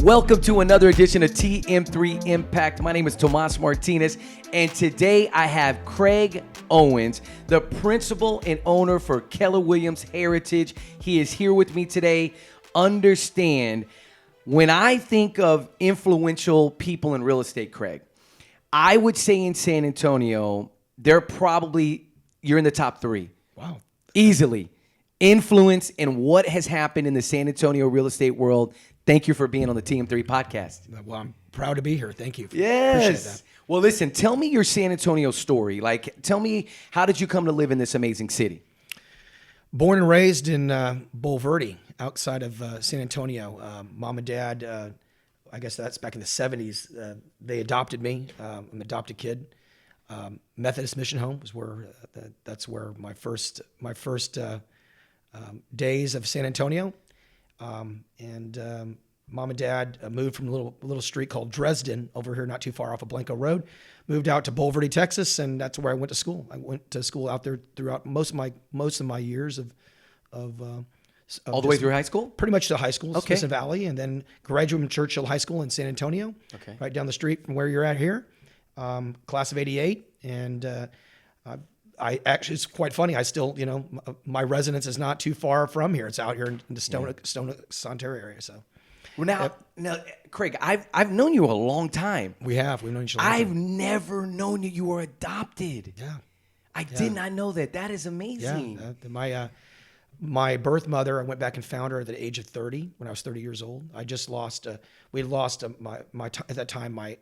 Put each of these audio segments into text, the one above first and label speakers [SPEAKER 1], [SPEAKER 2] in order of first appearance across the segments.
[SPEAKER 1] Welcome to another edition of TM3 Impact. My name is Tomas Martinez, and today I have Craig Owens, the principal and owner for Keller Williams Heritage. He is here with me today. Understand, when I think of influential people in real estate, Craig, I would say in San Antonio, you're in the top three.
[SPEAKER 2] Wow.
[SPEAKER 1] Easily. Influence in what has happened in the San Antonio real estate world. Thank you for being on the TM3 podcast.
[SPEAKER 2] Well, I'm proud to be here. Thank you.
[SPEAKER 1] Yes.
[SPEAKER 2] Appreciate that.
[SPEAKER 1] Well, listen, tell me your San Antonio story. Tell me, how did you come to live in this amazing city?
[SPEAKER 2] Born and raised in Bulverde, outside of San Antonio. Mom and dad, I guess that's back in the 70s. They adopted me. I'm an adopted kid. Methodist Mission Home was where that's where my first days of San Antonio. Mom and dad moved from a little street called Dresden over here, not too far off of Blanco Road. Moved out to Bulverde, Texas, and that's where I went to school. I went to school out there throughout most of my years of
[SPEAKER 1] all the way through high school?
[SPEAKER 2] Pretty much to high school,
[SPEAKER 1] Okay.
[SPEAKER 2] Smithson Valley, and then graduated from Churchill High School in San Antonio,
[SPEAKER 1] Okay.
[SPEAKER 2] right down the street from where you're at here. Class of '88, and I actually, it's quite funny. I still, my residence is not too far from here. It's out here in the Stone Ontario area. So,
[SPEAKER 1] Well, now, Craig, I've known you a long time.
[SPEAKER 2] we've known each other.
[SPEAKER 1] I've never known you were adopted.
[SPEAKER 2] Yeah.
[SPEAKER 1] I did not know that. That is amazing.
[SPEAKER 2] My birth mother, I went back and found her at the age of 30 when I was 30 years old. I just lost. We lost at that time. My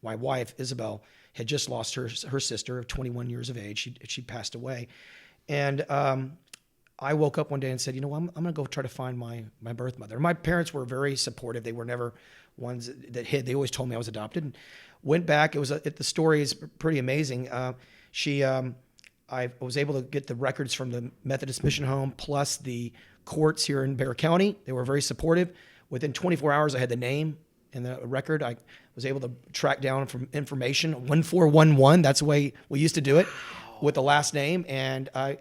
[SPEAKER 2] wife Isabel had just lost her sister of 21 years of age. She passed away, and I woke up one day and said, I'm going to go try to find my birth mother. My parents were very supportive. They were never ones that hid. They always told me I was adopted. And went back. The story is pretty amazing. I was able to get the records from the Methodist Mission Home plus the courts here in Bexar County. They were very supportive. Within 24 hours, I had the name and the record. I was able to track down from information 1411. That's the way we used to do it, with the last name. And I,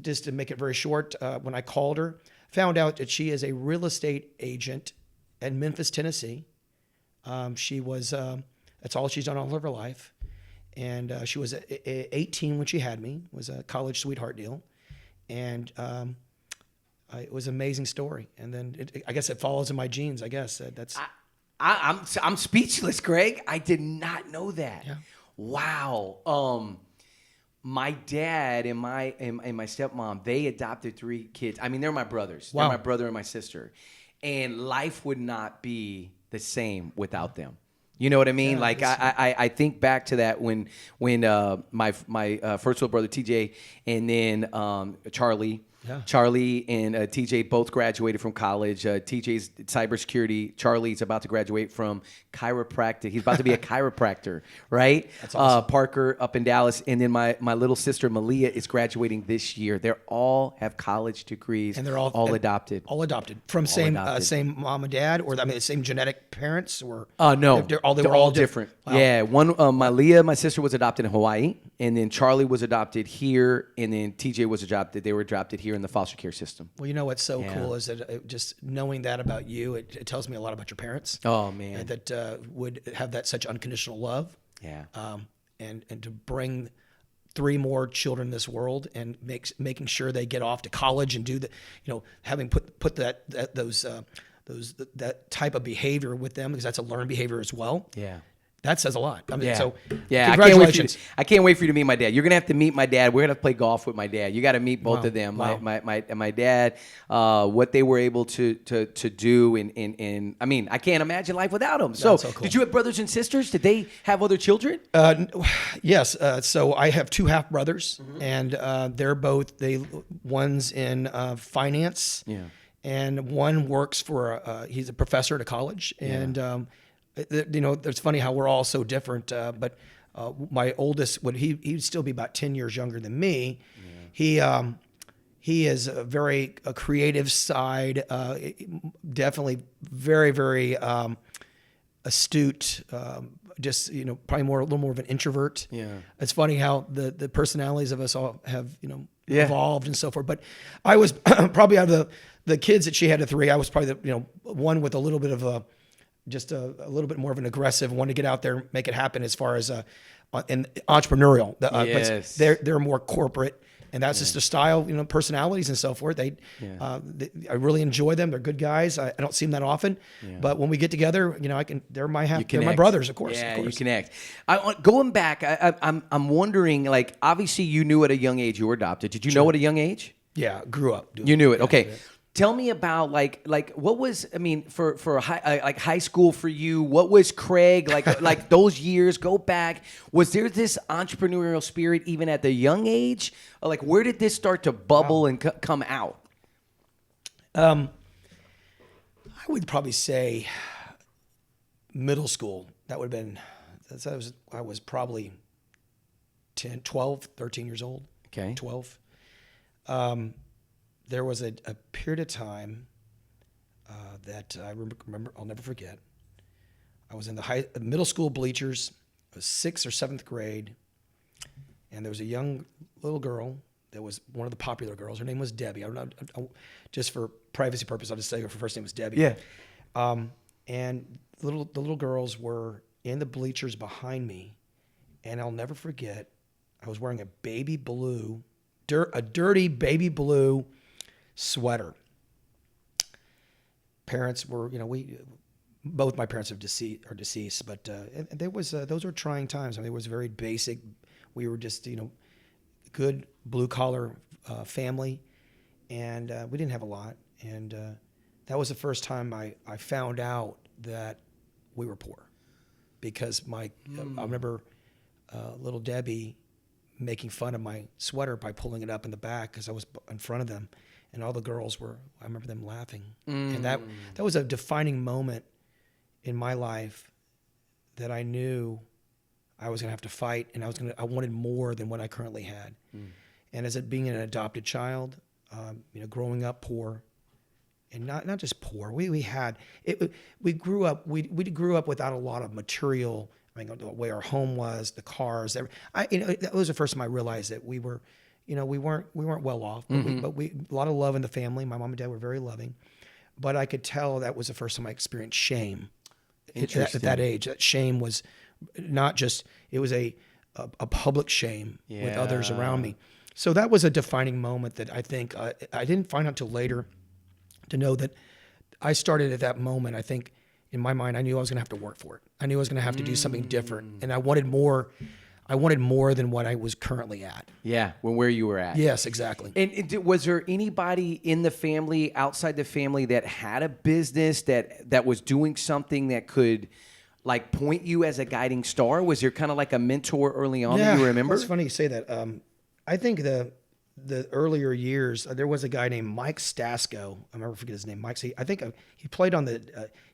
[SPEAKER 2] just to make it very short, when I called her, found out that she is a real estate agent in Memphis, Tennessee. She was, that's all she's done all of her life. And she was 18 when she had me. It was a college sweetheart deal. And it was an amazing story. And then I guess it follows in my genes, I guess.
[SPEAKER 1] I'm speechless, Greg. I did not know that.
[SPEAKER 2] Yeah.
[SPEAKER 1] Wow. My dad and my stepmom, they adopted 3 kids. I mean, they're my brothers.
[SPEAKER 2] Wow.
[SPEAKER 1] They're my brother and my sister. And life would not be the same without them. You know what I mean?
[SPEAKER 2] Yeah,
[SPEAKER 1] I think back to that when my first little brother TJ and then Charlie.
[SPEAKER 2] Yeah.
[SPEAKER 1] Charlie and TJ both graduated from college. TJ's cybersecurity. Charlie's about to graduate from chiropractic. He's about to be a chiropractor, right?
[SPEAKER 2] That's awesome.
[SPEAKER 1] Parker up in Dallas. And then my little sister Malia is graduating this year. They all have college degrees.
[SPEAKER 2] And they're all
[SPEAKER 1] adopted.
[SPEAKER 2] All adopted. From same mom and dad, or the same genetic parents? Or
[SPEAKER 1] no.
[SPEAKER 2] They're all different. Wow.
[SPEAKER 1] Yeah. One, Malia, my sister, was adopted in Hawaii. And then Charlie was adopted here. And then TJ was adopted. They were adopted here in the foster care system.
[SPEAKER 2] Well, what's so cool is that just knowing that about you, it tells me a lot about your parents.
[SPEAKER 1] Oh, man.
[SPEAKER 2] That would have that such unconditional love.
[SPEAKER 1] Yeah.
[SPEAKER 2] And to bring 3 more children in this world and making sure they get off to college and do the, having put that type of behavior with them, because that's a learned behavior as well.
[SPEAKER 1] Yeah.
[SPEAKER 2] That says a lot. I mean, so
[SPEAKER 1] congratulations. I can't wait for you to meet my dad. You're gonna have to meet my dad. We're gonna play golf with my dad. You got to meet both of them.
[SPEAKER 2] Wow.
[SPEAKER 1] My dad, what they were able to do, and I mean, I can't imagine life without them. So
[SPEAKER 2] cool.
[SPEAKER 1] Did you have brothers and sisters? Did they have other children?
[SPEAKER 2] Yes. So I have 2 half brothers, and they're one's in finance.
[SPEAKER 1] Yeah.
[SPEAKER 2] And one works for he's a professor at a college, and it's funny how we're all so different. But my oldest, he'd still be about 10 years younger than me. Yeah. He is a very creative side, definitely very, very astute, just, probably a little more of an introvert.
[SPEAKER 1] Yeah.
[SPEAKER 2] It's funny how the personalities of us all have,
[SPEAKER 1] Yeah.
[SPEAKER 2] evolved and so forth. But I was probably out of the kids that she had of three, I was probably the, one with a little bit of a little bit more of an aggressive, want to get out there, make it happen as far as and entrepreneurial.
[SPEAKER 1] Yes.
[SPEAKER 2] But they're more corporate. And that's just the style, personalities and so forth. I really enjoy them. They're good guys. I don't see them that often, but when we get together, they're my brothers, of course.
[SPEAKER 1] Yeah,
[SPEAKER 2] of course.
[SPEAKER 1] you connect. Going back, I'm wondering, like, obviously you knew at a young age you were adopted. Did you know at a young age?
[SPEAKER 2] Yeah, grew up.
[SPEAKER 1] You knew it. Okay. Yeah. Tell me about like what was, for high school for you, what was Craig like those years, go back, was there this entrepreneurial spirit even at the young age? Or like where did this start to bubble and come out?
[SPEAKER 2] I would probably say middle school. That would have been, I was probably 10, 12, 13 years old.
[SPEAKER 1] Okay.
[SPEAKER 2] 12. There was a period of time that I remember, I'll never forget. I was in the middle school bleachers. I was 6th or 7th grade, and there was a young little girl that was one of the popular girls. Her name was Debbie. I don't know, just for privacy purposes, I'll just say her first name was Debbie.
[SPEAKER 1] Yeah.
[SPEAKER 2] And the little girls were in the bleachers behind me, and I'll never forget. I was wearing a dirty baby blue sweater. Parents were, both my parents are deceased, but there was those were trying times. It was very basic. We were just, good blue collar family, and we didn't have a lot. And that was the first time I found out that we were poor, because I remember little Debbie making fun of my sweater by pulling it up in the back because I was in front of them. And all the girls I remember them laughing. And that was a defining moment in my life that I knew I was going to have to fight, and I wanted more than what I currently had. And as being an adopted child, growing up poor, and not just poor, we grew up without a lot of material. The way our home was, the cars, that was the first time I realized that we were, we weren't well off, but we a lot of love in the family. My mom and dad were very loving, but I could tell that was the first time I experienced shame at that age. That shame was not just, it was a public shame with others around me. So that was a defining moment that I think I didn't find out until later to know that I started at that moment. I think in my mind, I knew I was going to have to work for it. I knew I was going to have to do something different, and I wanted more. I wanted more than what I was currently at.
[SPEAKER 1] Yeah, where you were at.
[SPEAKER 2] Yes, exactly.
[SPEAKER 1] And was there anybody in the family, outside the family, that had a business that was doing something that could, like, point you as a guiding star? Was there kind of like a mentor early on that you remember?
[SPEAKER 2] It's funny you say that. I think the earlier years, there was a guy named Mike Stasko. I'll never forget his name. Mike. I think he played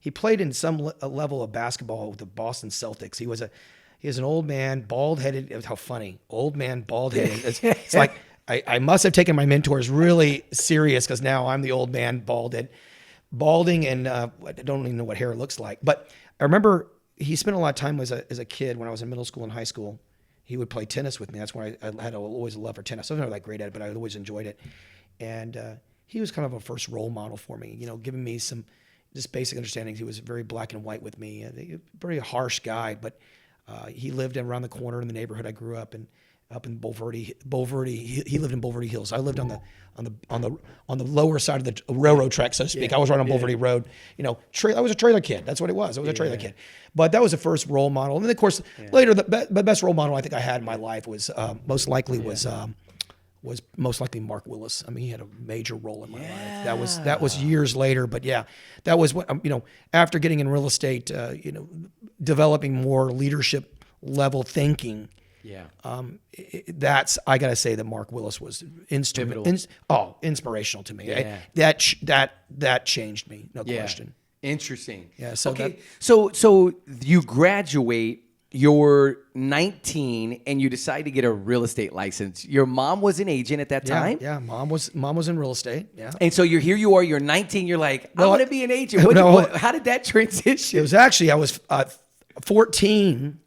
[SPEAKER 2] he played in some level of basketball with the Boston Celtics. He was an old man, bald-headed. How funny. Old man, bald-headed. It's like I must have taken my mentors really serious, because now I'm the old man, balding, and I don't even know what hair looks like. But I remember he spent a lot of time as a kid when I was in middle school and high school. He would play tennis with me. That's why I had always a love for tennis. I was never that great at it, but I always enjoyed it. And he was kind of a first role model for me, giving me some just basic understandings. He was very black and white with me. A very harsh guy, but he lived around the corner in the neighborhood I grew up in, up in Bulverde. He lived in Bulverde Hills. I lived on the lower side of the railroad track, so to speak. I was right on Bulverde Road. I was a trailer kid. That's what it was. I was a trailer kid. But that was the first role model. And then, of course, later the best role model I think I had in my life was most likely Mark Willis. I mean, he had a major role in my life. That was years later, but that was what after getting in real estate, developing more leadership level thinking. That's, I gotta say that Mark Willis was inspirational to me. That changed me, no question.
[SPEAKER 1] Interesting.
[SPEAKER 2] Yeah. So
[SPEAKER 1] so you graduate. You're 19 and you decide to get a real estate license. Your mom was an agent at that time?
[SPEAKER 2] Yeah, mom was in real estate. Yeah.
[SPEAKER 1] And so you're 19, you're like, I want to be an agent. How did that transition?
[SPEAKER 2] It was actually, I was 14.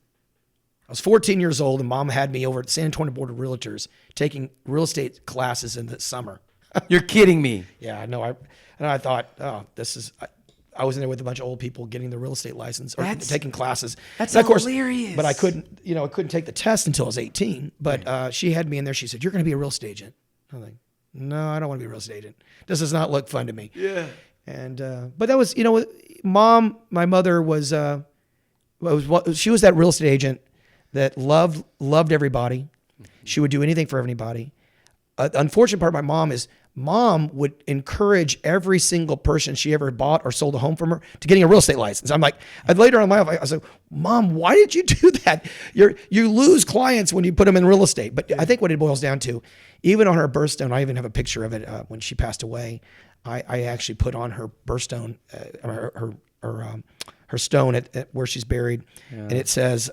[SPEAKER 2] I was 14 years old, and Mom had me over at San Antonio Board of Realtors taking real estate classes in the summer.
[SPEAKER 1] You're kidding me.
[SPEAKER 2] Yeah, I know. I thought, oh, this is. I was in there with a bunch of old people getting their real estate license or taking classes.
[SPEAKER 1] That's
[SPEAKER 2] and of course,
[SPEAKER 1] hilarious.
[SPEAKER 2] But I couldn't take the test until I was 18. But she had me in there. She said, "You're going to be a real estate agent." I'm like, "No, I don't want to be a real estate agent. This does not look fun to me."
[SPEAKER 1] Yeah.
[SPEAKER 2] And but that was, Mom. My mother was she was that real estate agent that loved everybody. She would do anything for everybody. Unfortunate part of my mom is Mom would encourage every single person she ever bought or sold a home from her to getting a real estate license. I'm like, later on in my life, I was like, Mom, why did you do that? You lose clients when you put them in real estate. But I think what it boils down to, even on her birthstone, I even have a picture of it when she passed away. I actually put on her birthstone, her stone at where she's buried, and it says,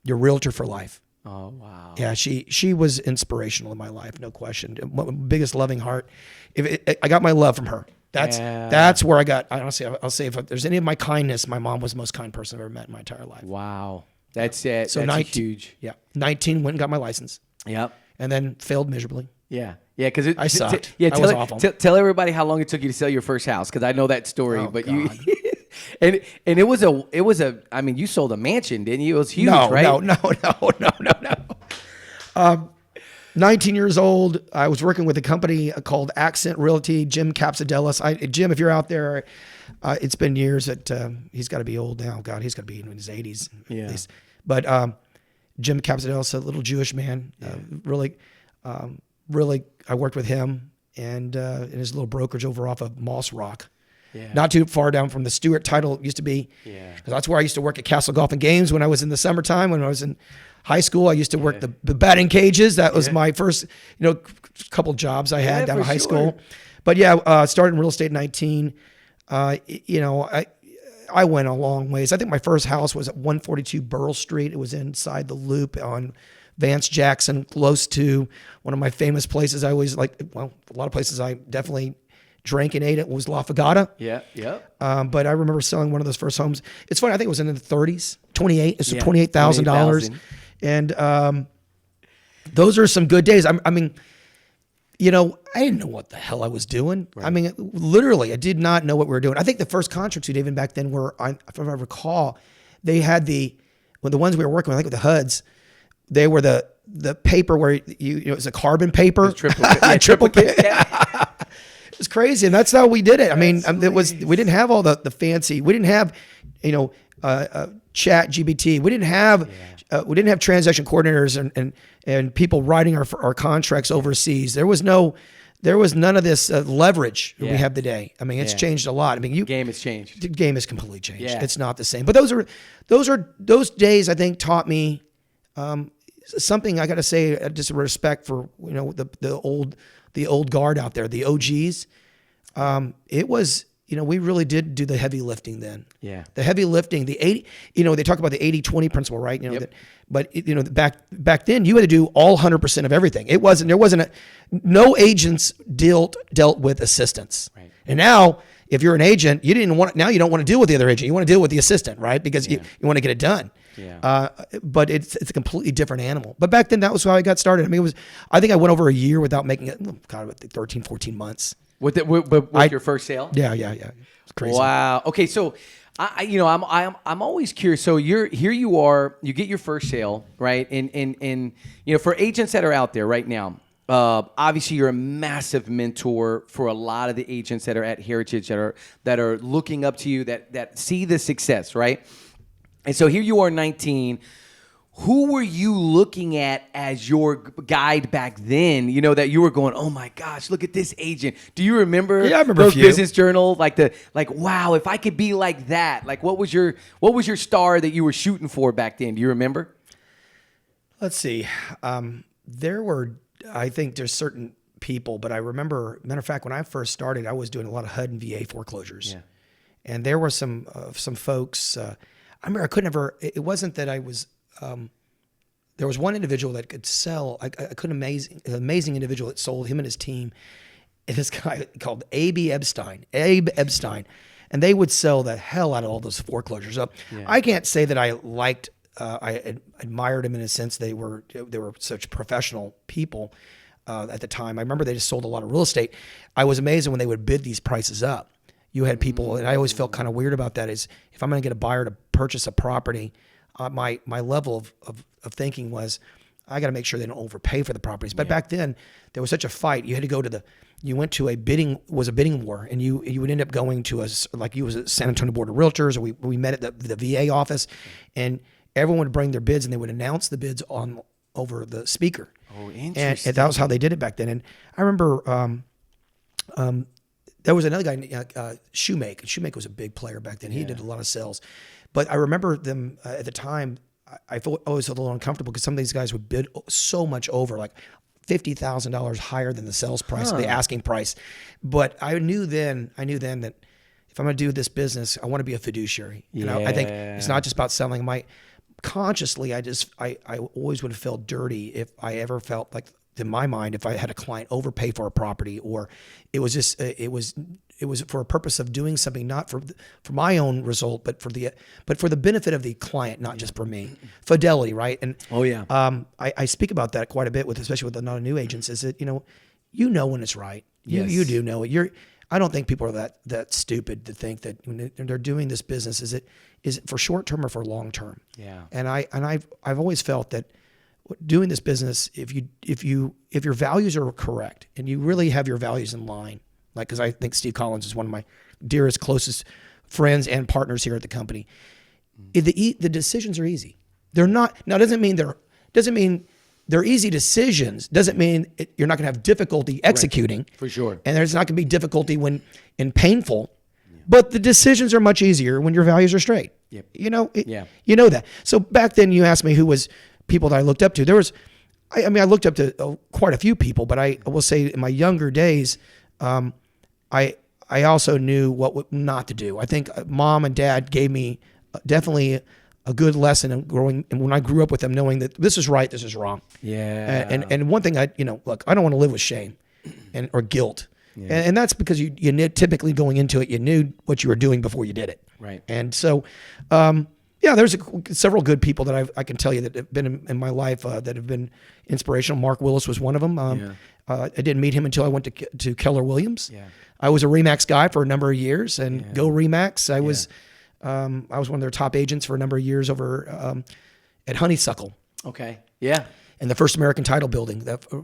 [SPEAKER 2] "Your realtor for life."
[SPEAKER 1] Oh, wow.
[SPEAKER 2] Yeah, she was inspirational in my life, no question. Biggest loving heart. I got my love from her. That's where I got. Honestly, I'll say if there's any of my kindness, my mom was the most kind person I've ever met in my entire life.
[SPEAKER 1] Wow, that's it.
[SPEAKER 2] So
[SPEAKER 1] that's huge.
[SPEAKER 2] Yeah, 19 went and got my license.
[SPEAKER 1] Yep.
[SPEAKER 2] And then failed miserably.
[SPEAKER 1] Yeah, because
[SPEAKER 2] I sucked.
[SPEAKER 1] Yeah,
[SPEAKER 2] I was awful.
[SPEAKER 1] Tell everybody how long it took you to sell your first house, because I know that story.
[SPEAKER 2] Oh,
[SPEAKER 1] but
[SPEAKER 2] God.
[SPEAKER 1] and it was a. I mean, you sold a mansion, didn't you? It was huge, right?
[SPEAKER 2] No. 19 years old, I was working with a company called Accent Realty, Jim Capsadelis. Jim, if you're out there, it's been years that he's got to be old now. God, he's got to be in his 80s.
[SPEAKER 1] Yeah.
[SPEAKER 2] At least. But Jim Capsadelis, a little Jewish man, really, I worked with him and in his little brokerage over off of Moss Rock. Yeah. Not too far down from the Stewart title used to be. Yeah. Because that's where I used to work at Castle Golf and Games when I was in the summertime. When I was in high school, I used to work the batting cages. That was my first, couple jobs I had down in high school. But started in real estate at 19. I went a long ways. I think my first house was at 142 Burrell Street. It was inside the Loop on Vance Jackson, close to one of my famous places. I always a lot of places I definitely drank and ate at was La Fagata.
[SPEAKER 1] Yeah, yeah.
[SPEAKER 2] But I remember selling one of those first homes. It's funny, I think it was in the 30s, 28. It's $28,000. And those are some good days. I mean, I didn't know what the hell I was doing. Right. I mean, literally, I did not know what we were doing. I think the first contracts we did even back then were, if I recall, they had the ones we were working with, I think with the HUDs, they were the paper where it was a carbon paper. It was triple It was crazy, and that's how we did it. I mean, we didn't have all the fancy. We didn't have, Chat GPT. We didn't have transaction coordinators and people writing our contracts overseas. There was none of this leverage we have today. I mean, it's changed a lot. I mean,
[SPEAKER 1] game has changed.
[SPEAKER 2] The game has completely changed.
[SPEAKER 1] Yeah.
[SPEAKER 2] It's not the same. But those days I think taught me something. I got to say, just respect for the old guard out there, the OGs. It was. We really did do the heavy lifting then. Yeah. The heavy lifting, the 80, they talk about the 80-20 principle, right? Back then you had to do all 100% of everything. No agents dealt with assistants. Right. And now if you're an agent, you don't want to deal with the other agent. You want to deal with the assistant, right? Because you want to get it done. Yeah. But it's a completely different animal. But back then that was how I got started. I mean, I think I went over a year without making it, 13, 14 months.
[SPEAKER 1] With your first sale?
[SPEAKER 2] Yeah. It's crazy.
[SPEAKER 1] Wow. Okay, so I'm always curious. So here you are, you get your first sale, right? And for agents that are out there right now, obviously you're a massive mentor for a lot of the agents that are at Heritage that are looking up to you, that see the success, right? And so here you are, 19. Who were you looking at as your guide back then? That you were going, oh my gosh, look at this agent. Do you remember?
[SPEAKER 2] Yeah, I remember
[SPEAKER 1] those business journals? Wow, if I could be like that. Like, what was your star that you were shooting for back then? Do you remember?
[SPEAKER 2] Let's see. I think there's certain people, but I remember. Matter of fact, when I first started, I was doing a lot of HUD and VA foreclosures, and there were some folks. I remember I could never. It wasn't that I was. There was one individual that could sell. I couldn't amazing individual that sold him and his team. And this guy called Abe Epstein. and they would sell the hell out of all those foreclosures. So I can't say that I liked, I admired them in a sense. They were such professional people at the time. I remember they just sold a lot of real estate. I was amazed when they would bid these prices up. You had people, and I always felt kind of weird about that, is if I'm going to get a buyer to purchase a property, my level of thinking was, I got to make sure they don't overpay for the properties. But back then, there was such a fight. You had to go to you went to a bidding war, and you would end up going to you was at San Antonio Board of Realtors, or we met at the VA office, and everyone would bring their bids, and they would announce the bids over the speaker.
[SPEAKER 1] Oh, interesting.
[SPEAKER 2] And that was how they did it back then. And I remember there was another guy, Shoemake. Shoemake was a big player back then. He did a lot of sales. But I remember them at the time, I always felt a little uncomfortable because some of these guys would bid so much over, like $50,000 higher than the sales price, the asking price. But I knew then that if I'm going to do this business, I want to be a fiduciary. And I think it's not just about selling. Consciously, I always would have felt dirty if I ever felt like, in my mind, if I had a client overpay for a property, or it was just it was for a purpose of doing something, not for my own result, but for the benefit of the client, not just for me. Fidelity, right? And I speak about that quite a bit especially with the not new agents. Is that you know when it's right. You do know it. I don't think people are that stupid to think that when they're doing this business, is it for short term or for long term?
[SPEAKER 1] Yeah.
[SPEAKER 2] And I've always felt that doing this business, if your values are correct and you really have your values in line, like, because I think Steve Collins is one of my dearest, closest friends and partners here at the company. The decisions are easy. They're not now. Doesn't mean they're easy decisions. Doesn't mean you're not going to have difficulty executing.
[SPEAKER 1] For sure.
[SPEAKER 2] And there's not going to be difficulty and painful. But the decisions are much easier when your values are straight.
[SPEAKER 1] Yep.
[SPEAKER 2] You know that. So back then, you asked me who was people that I looked up to. There was, I looked up to quite a few people, but I will say in my younger days, I also knew what not to do. I think mom and dad gave me definitely a good lesson in growing, and when I grew up with them, knowing that this is right, this is wrong.
[SPEAKER 1] Yeah.
[SPEAKER 2] And one thing look, I don't want to live with shame or guilt. Yeah. And that's because you typically going into it, you knew what you were doing before you did it.
[SPEAKER 1] Right.
[SPEAKER 2] And so, there's several good people that I can tell you that have been in my life that have been inspirational. Mark Willis was one of them. I didn't meet him until I went to Keller Williams. Yeah. I was a RE/MAX guy for a number of years, and go RE/MAX. I was one of their top agents for a number of years over at Honeysuckle.
[SPEAKER 1] Okay. Yeah.
[SPEAKER 2] And the First American Title building.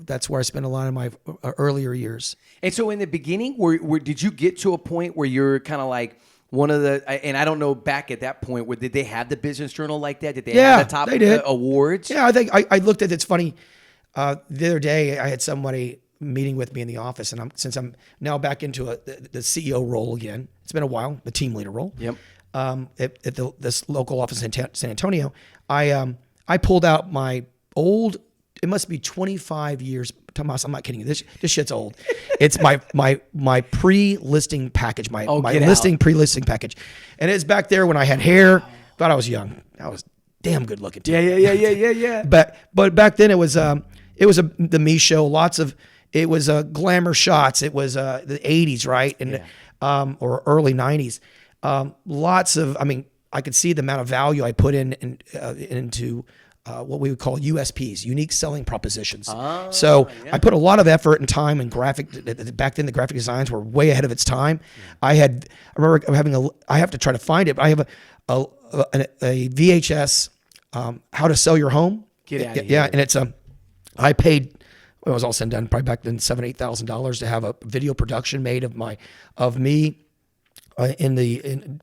[SPEAKER 2] That's where I spent a lot of my earlier years.
[SPEAKER 1] And so in the beginning, did you get to a point where you're kind of like one of the, and I don't know back at that point, did they have the Business Journal like that? Did they have the top awards?
[SPEAKER 2] Yeah, I think I looked at it. It's funny. The other day, I had somebody meeting with me in the office, and since I'm now back into the CEO role again, it's been a while, the team leader role.
[SPEAKER 1] Yep.
[SPEAKER 2] At this local office in San Antonio, I pulled out my old. It must be 25 years. Tomas, I'm not kidding you. This shit's old. It's my pre-listing package, my pre-listing package, and it's back there when I had hair. But I was young. I was damn good looking too.
[SPEAKER 1] Yeah.
[SPEAKER 2] But back then it was the me show. It was glamour shots. It was the 80s, right, and or early 90s. Lots of. I could see the amount of value I put into. What we would call USPs, unique selling propositions. I put a lot of effort and time and back then the graphic designs were way ahead of its time. I remember having I have to try to find it, but I have a VHS, How to Sell Your Home.
[SPEAKER 1] Get out of here.
[SPEAKER 2] Yeah. And it's, I paid, when it was all said and done, probably back then $7,000-$8,000 to have a video production made of me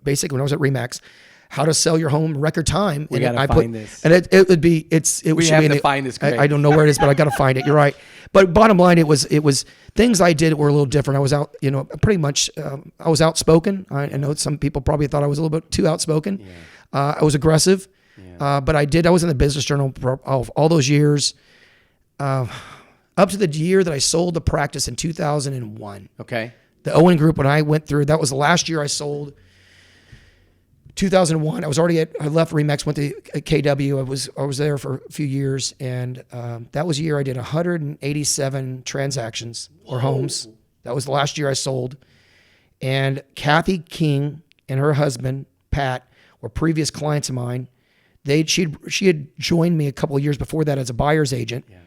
[SPEAKER 2] basically when I was at RE/MAX. How to Sell Your Home in record time.
[SPEAKER 1] We gotta find this.
[SPEAKER 2] And it would be we have to
[SPEAKER 1] find this.
[SPEAKER 2] I don't know where it is, but I got to find it. You're right. But bottom line, it was things I did were a little different. I was out, pretty much. I was outspoken. I know some people probably thought I was a little bit too outspoken. Yeah. I was aggressive, but I was in the Business Journal for all those years, up to the year that I sold the practice in 2001.
[SPEAKER 1] Okay.
[SPEAKER 2] The Owen Group, when I went through, that was the last year I sold. 2001, I left RE/MAX, went to KW. I was there for a few years, and that was a year I did 187 transactions or homes. That was the last year I sold. And Kathy King and her husband, Pat, were previous clients of mine. She had joined me a couple of years before that as a buyer's agent. Yeah.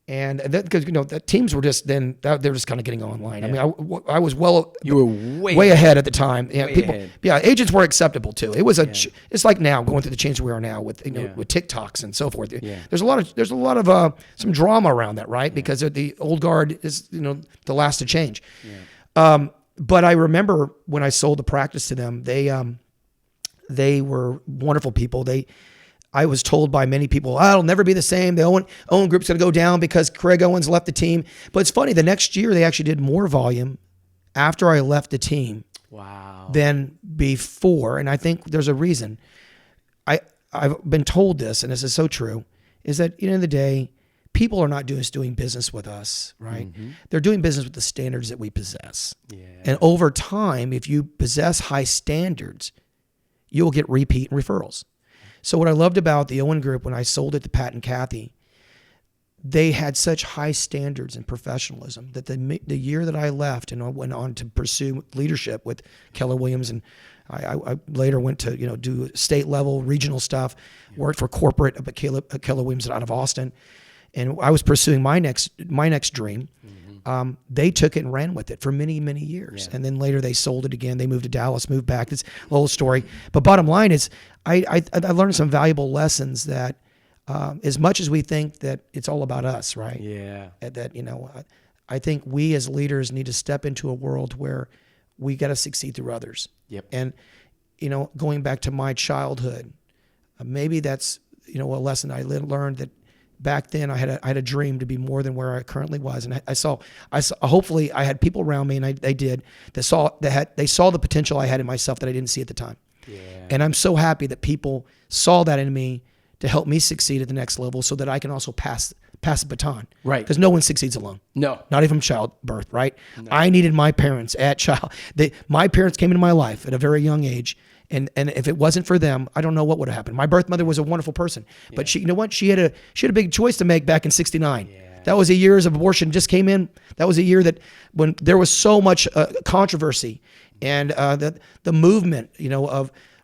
[SPEAKER 2] And that, because the teams were just they were just kind of getting online. Yeah. I mean, I was
[SPEAKER 1] you were
[SPEAKER 2] way ahead at the time. Yeah,
[SPEAKER 1] ahead.
[SPEAKER 2] Agents were acceptable too. It was it's like now going through the change we are now with with TikToks and so forth. Yeah. There's a lot of some drama around that, right? Because the old guard is the last to change. Yeah. But I remember when I sold the practice to them, they were wonderful people. I was told by many people, it'll never be the same. The Owen group's going to go down because Craig Owens left the team. But it's funny, the next year they actually did more volume after I left the team than before. And I think there's a reason. I've been told this, and this is so true, is that at the end of the day, people are not doing business with us, right? Mm-hmm. They're doing business with the standards that we possess. Yeah. And over time, if you possess high standards, you'll get repeat and referrals. So what I loved about the Owen Group when I sold it to Pat and Kathy, they had such high standards and professionalism that the year that I left and I went on to pursue leadership with Keller Williams, and I later went to do state level, regional stuff, worked for corporate at Keller Williams out of Austin, and I was pursuing my next dream. Mm-hmm. They took it and ran with it for many, many years. Yeah. And then later they sold it again. They moved to Dallas, moved back. It's a whole story. But bottom line is I learned some valuable lessons that as much as we think that it's all about us, right?
[SPEAKER 1] Yeah.
[SPEAKER 2] That, I think we as leaders need to step into a world where we got to succeed through others.
[SPEAKER 1] Yep.
[SPEAKER 2] And, going back to my childhood, maybe that's, a lesson I learned that back then I had a dream to be more than where I currently was. And I saw hopefully I had people around me, and they did, that saw the potential I had in myself that I didn't see at the time. Yeah. And I'm so happy that people saw that in me to help me succeed at the next level so that I can also pass the baton.
[SPEAKER 1] Right.
[SPEAKER 2] Because no one succeeds alone.
[SPEAKER 1] No.
[SPEAKER 2] Not even childbirth, right? No. I needed my parents my parents came into my life at a very young age. And if it wasn't for them, I don't know what would have happened. My birth mother was a wonderful person, but she had a big choice to make back in '69. Yeah. That was a year as abortion just came in. That was a year that when there was so much controversy, and the movement,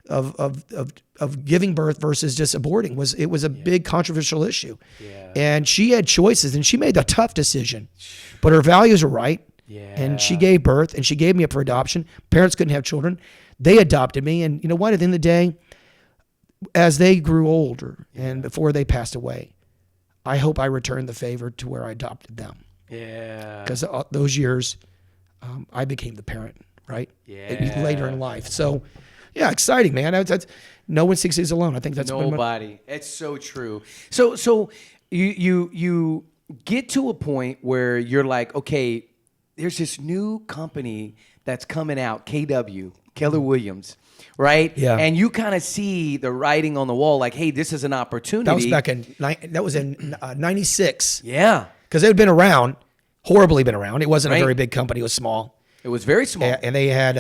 [SPEAKER 2] of giving birth versus just aborting was a big controversial issue. Yeah. And she had choices, and she made a tough decision, but her values were right. Yeah. And she gave birth, and she gave me up for adoption. Parents couldn't have children. They adopted me, and you know what? At the end of the day, as they grew older and before they passed away, I hope I returned the favor to where I adopted them.
[SPEAKER 1] Yeah.
[SPEAKER 2] Because those years, I became the parent, right?
[SPEAKER 1] Yeah.
[SPEAKER 2] Later in life. So, yeah, exciting, man. That's no one succeeds alone. I think that's
[SPEAKER 1] nobody. It's so true. So you get to a point where you're like, okay, there's this new company that's coming out, KW. Keller Williams, right?
[SPEAKER 2] Yeah.
[SPEAKER 1] And you kind of see the writing on the wall, like, hey, this is an opportunity.
[SPEAKER 2] That was in 96.
[SPEAKER 1] Yeah.
[SPEAKER 2] Because they had been around, horribly been around. It wasn't a very big company. It was small.
[SPEAKER 1] It was very small.
[SPEAKER 2] And they had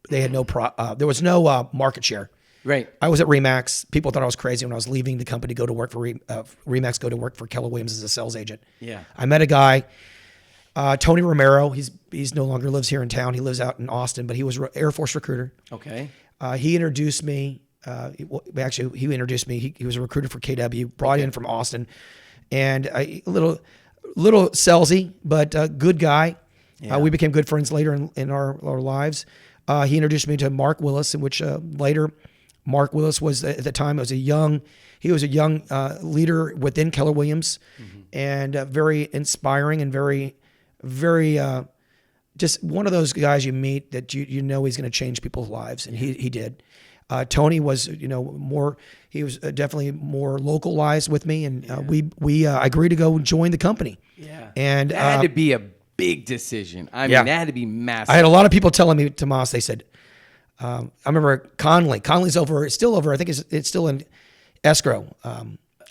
[SPEAKER 2] there was no market share.
[SPEAKER 1] Right.
[SPEAKER 2] I was at Remax. People thought I was crazy when I was leaving the company, go to work for Remax, go to work for Keller Williams as a sales agent.
[SPEAKER 1] Yeah.
[SPEAKER 2] I met a guy, Tony Romero. He's no longer lives here in town. He lives out in Austin, but he was Air Force recruiter.
[SPEAKER 1] Okay.
[SPEAKER 2] He introduced me. He introduced me. He was a recruiter for KW, brought in from Austin, and a little salesy, but a good guy. Yeah. We became good friends later in our lives. He introduced me to Mark Willis, in which later Mark Willis was at the time he was a young leader within Keller Williams, and very inspiring and very, very just one of those guys you meet that he's going to change people's lives, and he did. Tony was he was definitely more localized with me, and we agreed to go join the company. Yeah, and
[SPEAKER 1] that had to be a big decision. I mean, that had to be massive.
[SPEAKER 2] I had a lot of people telling me, Tomas, they said, I remember Conley's over, it's still over. I think it's still in escrow.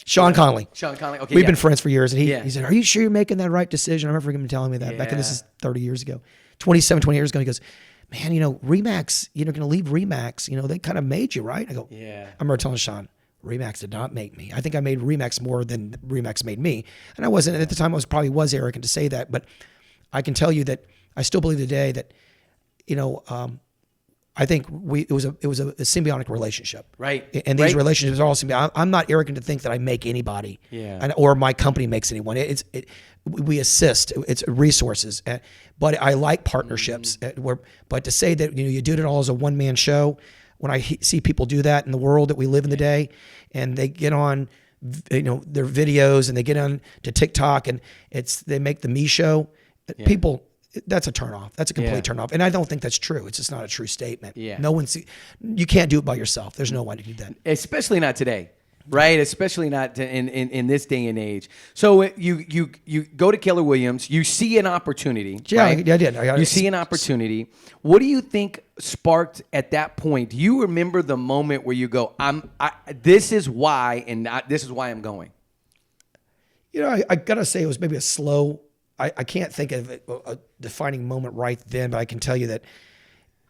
[SPEAKER 2] Sean Conley.
[SPEAKER 1] Okay.
[SPEAKER 2] We've been friends for years. And he said, are you sure you're making that right decision? I remember him telling me that back in, this is 20 years ago. He goes, man, Remax, going to leave Remax, they kind of made you, right? I go, yeah. I remember telling Sean, Remax did not make me. I think I made Remax more than Remax made me. And I wasn't, at the time, I was arrogant to say that, but I can tell you that I still believe today that, I think it was a symbiotic relationship,
[SPEAKER 1] Right.
[SPEAKER 2] And these relationships are all symbiotic. I'm not arrogant to think that I make anybody, or my company makes anyone. We assist. It's resources, but I like partnerships. But to say that you do it all as a one man show, when I see people do that in the world that we live in today, and they get on, their videos and they get on to TikTok and they make the me show, people. That's a turnoff. That's a complete turnoff. And I don't think that's true. It's just not a true statement.
[SPEAKER 1] Yeah.
[SPEAKER 2] You can't do it by yourself. There's no way to do that.
[SPEAKER 1] Especially not today, right? Especially not in this day and age. So you go to Keller Williams, you see an opportunity.
[SPEAKER 2] Yeah,
[SPEAKER 1] right?
[SPEAKER 2] I did.
[SPEAKER 1] You see an opportunity. What do you think sparked at that point? Do you remember the moment where you go, this is why, and this is why I'm going?
[SPEAKER 2] I got to say it was maybe a slow, I can't think of a defining moment right then, but I can tell you that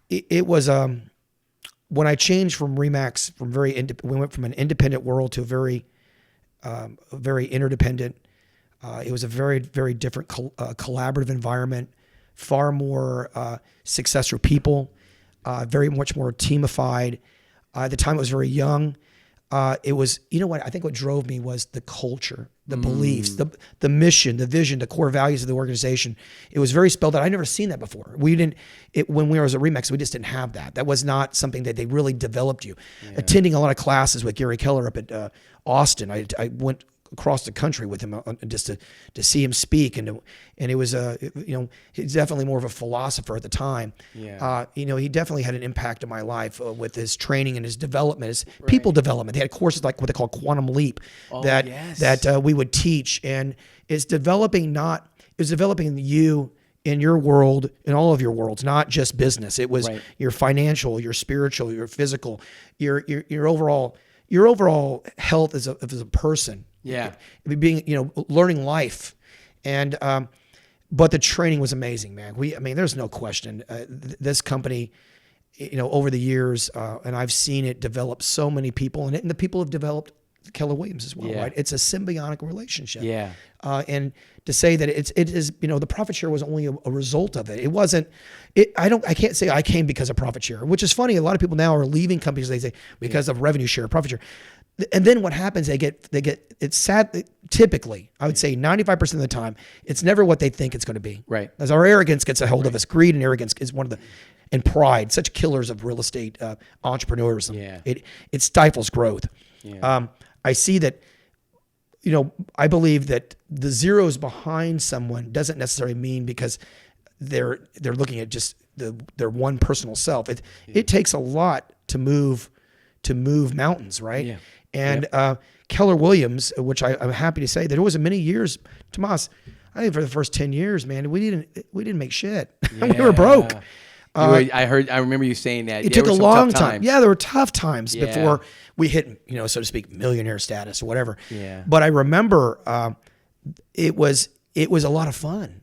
[SPEAKER 2] it was when I changed from Remax, we went from an independent world to a very interdependent. It was a very, very different collaborative environment, far more successful people, very much more teamified. At the time, it was very young. It was, what I think what drove me was the culture, the beliefs, the mission, the vision, the core values of the organization. It was very spelled out. I'd never seen that before. When we were at Remax, we just didn't have that. That was not something that they really developed you. Yeah. Attending a lot of classes with Gary Keller up at Austin, I went across the country with him just to see him speak, and it was he's definitely more of a philosopher at the time. Yeah. He definitely had an impact on my life with his training and his development, his people development. They had courses like what they call Quantum Leap that we would teach, and it's developing you in your world, in all of your worlds, not just business. It was your financial, your spiritual, your physical, your overall health as a person.
[SPEAKER 1] Yeah.
[SPEAKER 2] Being, learning life. And, but the training was amazing, man. There's no question. This company, over the years, and I've seen it develop so many people, and the people have developed Keller Williams as well, right? It's a symbiotic relationship.
[SPEAKER 1] Yeah.
[SPEAKER 2] And to say that it is, the profit share was only a result of it. It wasn't, I can't say I came because of profit share, which is funny. A lot of people now are leaving companies, they say, because of revenue share, profit share. And then what happens, it's sad. Typically, I would say 95% of the time, it's never what they think it's going to be.
[SPEAKER 1] Right.
[SPEAKER 2] As our arrogance gets a hold of us, greed and arrogance is and pride, such killers of real estate entrepreneurs.
[SPEAKER 1] Yeah.
[SPEAKER 2] It stifles growth. Yeah. I see that, I believe that the zeros behind someone doesn't necessarily mean because they're looking at just their one personal self. It takes a lot to move mountains, right? Yeah. And Keller Williams, which I'm happy to say that it was many years, Tomas, I think for the first 10 years, man, we didn't make shit. Yeah. We were broke.
[SPEAKER 1] I remember you saying that.
[SPEAKER 2] It took a long time. Yeah, there were tough times before we hit, so to speak, millionaire status or whatever. Yeah. But I remember it was a lot of fun.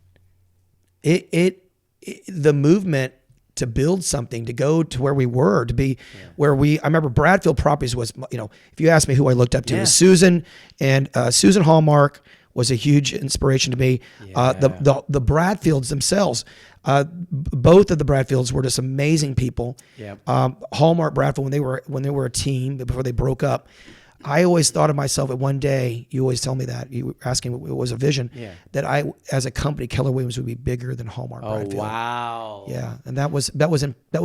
[SPEAKER 2] The movement to build something, to go to where we were, to be where I remember Bradfield Properties was, if you ask me who I looked up to, it was Susan, and Susan Hallmark was a huge inspiration to me. Yeah. The Bradfields themselves, both of the Bradfields were just amazing people. Yeah. Hallmark Bradfield, when they were a team before they broke up, I always thought of myself at one day, you always tell me that, you were asking what was a vision, that I, as a company, Keller Williams would be bigger than Hallmark Bradfield.
[SPEAKER 1] Oh, wow.
[SPEAKER 2] Yeah. And that was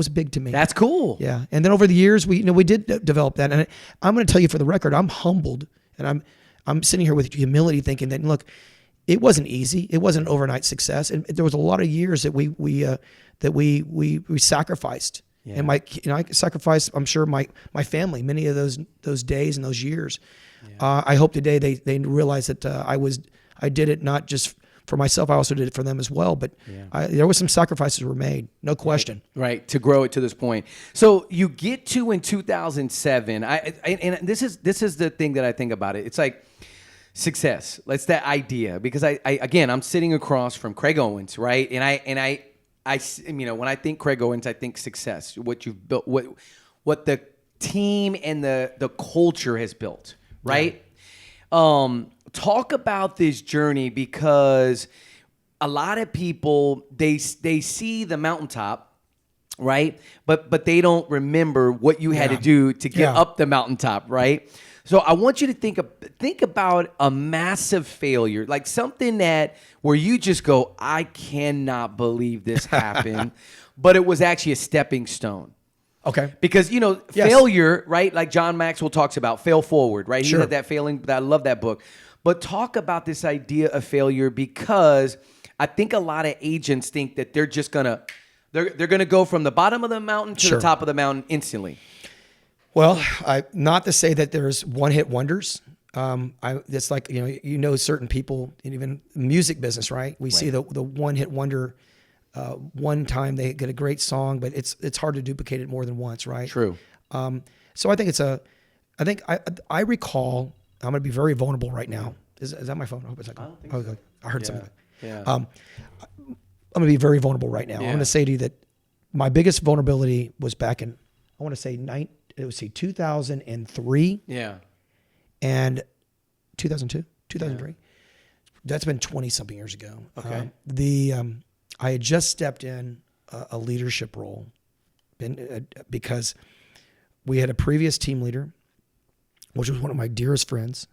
[SPEAKER 2] big to me.
[SPEAKER 1] That's cool.
[SPEAKER 2] Yeah. And then over the years, we did develop that. And I'm going to tell you for the record, I'm humbled, and I'm sitting here with humility thinking that, look, it wasn't easy. It wasn't an overnight success. And there was a lot of years that we sacrificed. Yeah. And I sacrificed, I'm sure, my family, many of those days and those years. Yeah. I hope today they realize that I did it not just for myself, I also did it for them as well. But there was some sacrifices were made, no question.
[SPEAKER 1] Right, to grow it to this point. So you get to in 2007, and this is the thing that I think about it. It's like success. It's that idea, because I'm sitting across from Craig Owens, right? And I when I think Craig Owens, I think success, what you've built, what the team and the culture has built, right? Yeah. Talk about this journey, because a lot of people, they see the mountaintop right? But they don't remember what you had to do to get
[SPEAKER 2] Yeah.
[SPEAKER 1] up the mountaintop, right? So I want you to think about a massive failure, like something that where you just go, I cannot believe this happened, but it was actually a stepping stone.
[SPEAKER 2] Okay.
[SPEAKER 1] Because,
[SPEAKER 2] Yes.
[SPEAKER 1] failure, right? Like John Maxwell talks about, fail forward, right? He
[SPEAKER 2] Sure.
[SPEAKER 1] had that failing. I love that book. But talk about this idea of failure, because I think a lot of agents think that they're just they're gonna go from the bottom of the mountain to
[SPEAKER 2] Sure.
[SPEAKER 1] the top of the mountain instantly.
[SPEAKER 2] Well, not to say that there's one-hit wonders. It's like, certain people, and even music business, right? We see the one-hit wonder. One time they get a great song, but it's hard to duplicate it more than once, right?
[SPEAKER 1] True.
[SPEAKER 2] So I think I recall. I'm going to be very vulnerable right now. Is that my phone? I hope it's not.
[SPEAKER 1] I don't think so.
[SPEAKER 2] Okay. I heard something.
[SPEAKER 1] Yeah.
[SPEAKER 2] I'm going to be very vulnerable right now. I'm going to say to you that my biggest vulnerability was back in, I want to say 2003
[SPEAKER 1] Yeah.
[SPEAKER 2] and 2002, 2003. That's been 20 something years ago.
[SPEAKER 1] Okay.
[SPEAKER 2] I had just stepped in a leadership role because we had a previous team leader, which was one of my dearest friends,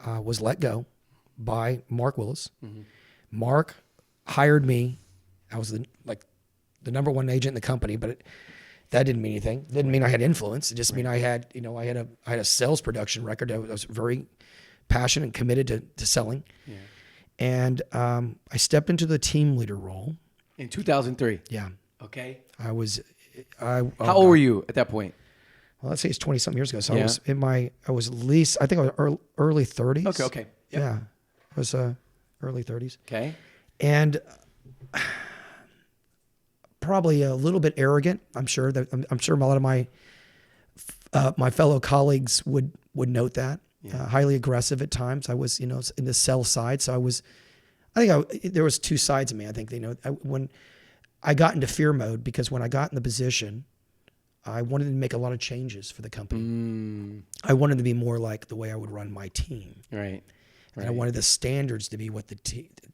[SPEAKER 2] was let go by Mark Willis. Mm-hmm. Mark hired me. I was the number one agent in the company, but that didn't mean anything. It didn't mean I had influence. It just mean I had a sales production record. I was very passionate and committed to selling. Yeah. And I stepped into the team leader role
[SPEAKER 1] In 2003.
[SPEAKER 2] Yeah.
[SPEAKER 1] Okay.
[SPEAKER 2] How old
[SPEAKER 1] were you at that point?
[SPEAKER 2] Well, let's say it's 20 something years ago. So
[SPEAKER 1] Yeah.
[SPEAKER 2] I was at least, I think I was early 30s.
[SPEAKER 1] Okay. Yep.
[SPEAKER 2] Yeah. I was early 30s.
[SPEAKER 1] Okay.
[SPEAKER 2] And probably a little bit arrogant. I'm sure a lot of my fellow colleagues would note that. Yeah. Highly aggressive at times. I was, in the sell side. So there was two sides of me. I think when I got into fear mode, because when I got in the position, I wanted to make a lot of changes for the company. I wanted to be more like the way I would run my team.
[SPEAKER 1] Right.
[SPEAKER 2] And I wanted the standards to be what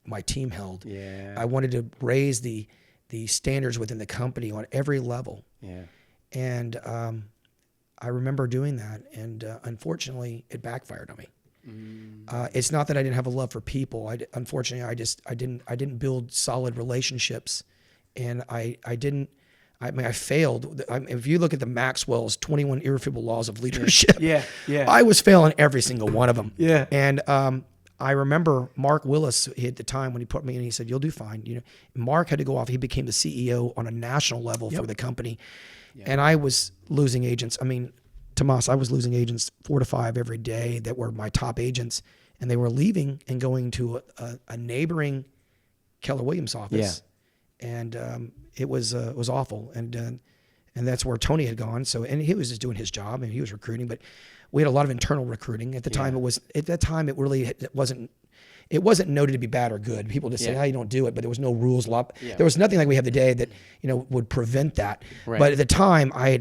[SPEAKER 2] my team held.
[SPEAKER 1] Yeah.
[SPEAKER 2] I wanted to raise the standards within the company on every level.
[SPEAKER 1] Yeah.
[SPEAKER 2] And I remember doing that, and unfortunately, it backfired on me. It's not that I didn't have a love for people. Unfortunately, I didn't build solid relationships, and I failed. If you look at the Maxwell's 21 irrefutable laws of leadership,
[SPEAKER 1] yeah.
[SPEAKER 2] I was failing every single one of them.
[SPEAKER 1] Yeah.
[SPEAKER 2] And I remember Mark Willis at the time when he put me in, he said, "You'll do fine." Mark had to go off. He became the CEO on a national level for the company. Yeah. And I was losing agents. I mean, Tomas, I was losing agents 4 to 5 every day that were my top agents, and they were leaving and going to a neighboring Keller Williams office. Yeah. And it was awful. And that's where Tony had gone. So, and he was just doing his job, and he was recruiting, but we had a lot of internal recruiting at the time. It wasn't noted to be bad or good. People just say, you don't do it, but there was no rules. There was nothing like we have today that, would prevent that. Right. But at the time I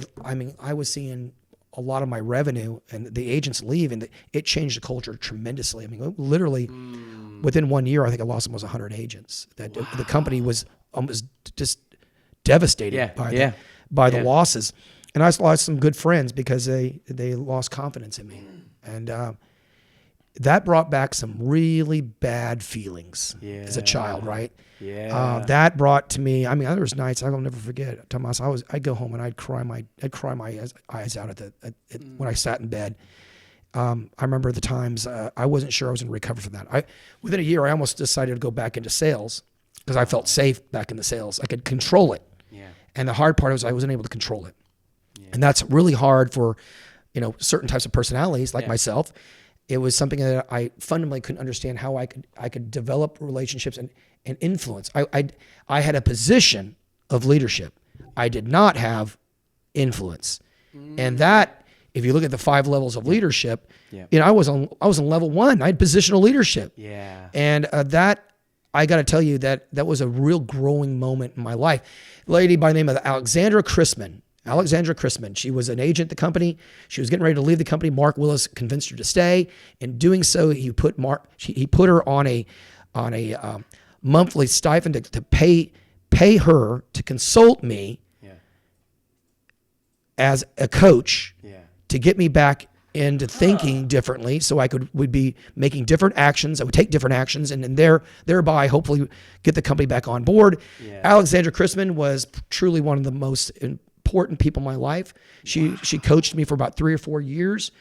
[SPEAKER 2] was seeing a lot of my revenue and the agents leave, and it changed the culture tremendously. I mean, literally within 1 year, I think I lost almost 100 agents. The company was almost just devastated by the losses. And I lost some good friends because they lost confidence in me. And that brought back some really bad feels as a child, right? Yeah. That brought to me, there was nights I'll never forget, Tomas. I'd go home and I'd cry my eyes out when I sat in bed. I remember the times I wasn't sure I was going to recover from that. Within a year, I almost decided to go back into sales because I felt safe back in the sales. I could control it. Yeah. And the hard part was I wasn't able to control it. Yeah. And that's really hard for, certain types of personalities like myself. It was something that I fundamentally couldn't understand how I could develop relationships and influence. I had a position of leadership. I did not have influence. And that, if you look at the 5 levels of leadership, I was on level 1. I had positional leadership. Yeah. And that, I got to tell you that was a real growing moment in my life. A lady by the name of Alexandra Chrisman, she was an agent at the company. She was getting ready to leave the company. Mark Willis convinced her to stay. In doing so, he put her on a monthly stipend to pay her to consult me as a coach
[SPEAKER 1] Yeah.
[SPEAKER 2] to get me back into thinking differently, so I would be making different actions. I would take different actions, and then thereby hopefully get the company back on board.
[SPEAKER 1] Yeah.
[SPEAKER 2] Alexandra Chrisman was truly one of the most important people in my life. She coached me for about 3 or 4 years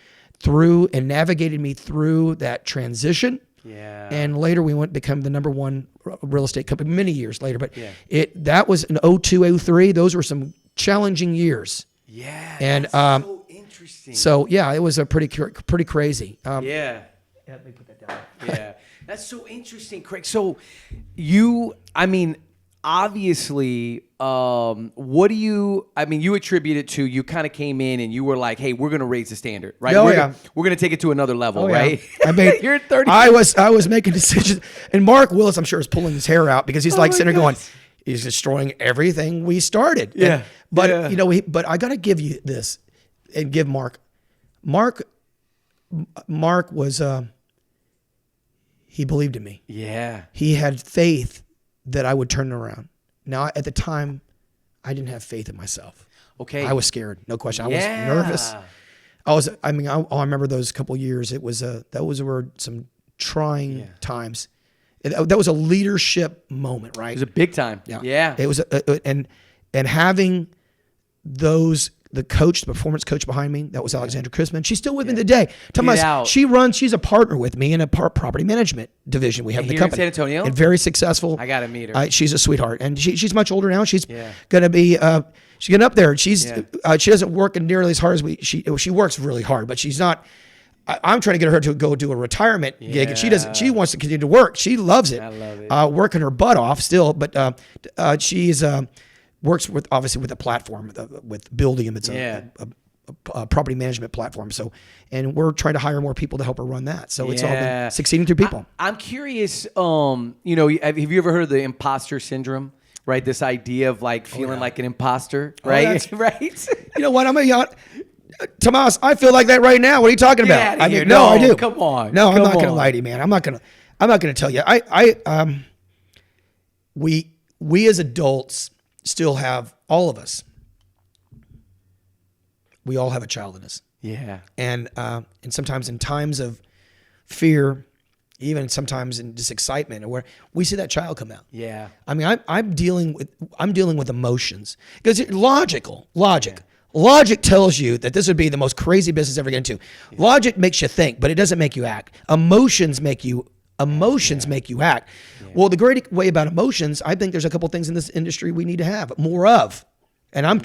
[SPEAKER 2] through and navigated me through that transition.
[SPEAKER 1] Yeah.
[SPEAKER 2] And later we went to become the number one real estate company many years later. But
[SPEAKER 1] Yeah.
[SPEAKER 2] that was in 02, 03. Those were some challenging years.
[SPEAKER 1] Yeah.
[SPEAKER 2] And
[SPEAKER 1] that's so interesting.
[SPEAKER 2] so yeah, it was a pretty crazy.
[SPEAKER 1] Yeah.
[SPEAKER 2] Yeah, let me put that down.
[SPEAKER 1] Yeah. That's so interesting, Craig. So obviously, you attribute it to, you kind of came in and you were like, hey, we're going to raise the standard, right?
[SPEAKER 2] Oh,
[SPEAKER 1] we're
[SPEAKER 2] yeah.
[SPEAKER 1] going to take it to another level,
[SPEAKER 2] Oh, yeah.
[SPEAKER 1] right?
[SPEAKER 2] I mean,
[SPEAKER 1] You're 30.
[SPEAKER 2] I was making decisions, and Mark Willis, I'm sure, is pulling his hair out because he's like
[SPEAKER 1] my
[SPEAKER 2] sitting there going,
[SPEAKER 1] gosh.
[SPEAKER 2] he's destroying everything we started.
[SPEAKER 1] Yeah.
[SPEAKER 2] And, but
[SPEAKER 1] Yeah.
[SPEAKER 2] but I got to give you this, and give Mark was he believed in me.
[SPEAKER 1] Yeah.
[SPEAKER 2] He had faith that I would turn it around. Now, at the time, I didn't have faith in myself.
[SPEAKER 1] Okay.
[SPEAKER 2] I was scared, no question. I
[SPEAKER 1] Yeah.
[SPEAKER 2] was nervous. I remember those couple of years. Those were some trying times. That was a leadership moment, right?
[SPEAKER 1] It was a big time. Yeah.
[SPEAKER 2] It was, and having the performance coach behind me, that was Alexandra Chrisman. She's still with me today. She's a partner with me in a property management division we have in the
[SPEAKER 1] Here in
[SPEAKER 2] company.
[SPEAKER 1] San Antonio?
[SPEAKER 2] And very successful.
[SPEAKER 1] I got to meet her.
[SPEAKER 2] She's a sweetheart, and she's much older now. She's going to be, she's getting up there. She doesn't work nearly as hard as she works really hard, but she's not. I'm trying to get her to go do a retirement gig, and she doesn't. She wants to continue to work. She loves it.
[SPEAKER 1] I love it.
[SPEAKER 2] Working her butt off still, but she's works with the platform with Buildium. It's a property management platform. So, and we're trying to hire more people to help her run that. So it's all been succeeding through people.
[SPEAKER 1] I'm curious. Have you ever heard of the imposter syndrome? Right, this idea of like feeling like an imposter, right? Right.
[SPEAKER 2] You know what? Tomas, I feel like that right now. What are you talking about?
[SPEAKER 1] I mean,
[SPEAKER 2] no, I do.
[SPEAKER 1] Come on.
[SPEAKER 2] No, I'm not going to lie to you, man. I'm not going to tell you. We as adults still have, all of us, we all have a child in us.
[SPEAKER 1] Yeah.
[SPEAKER 2] And sometimes in times of fear, even sometimes in just excitement, where we see that child come out.
[SPEAKER 1] Yeah.
[SPEAKER 2] I mean, I'm dealing with emotions because Logic tells you that this would be the most crazy business ever get into. Yeah. Logic makes you think, but it doesn't make you act. Emotions make you act. Yeah. Well, the great way about emotions, I think there's a couple things in this industry we need to have more of. And I'm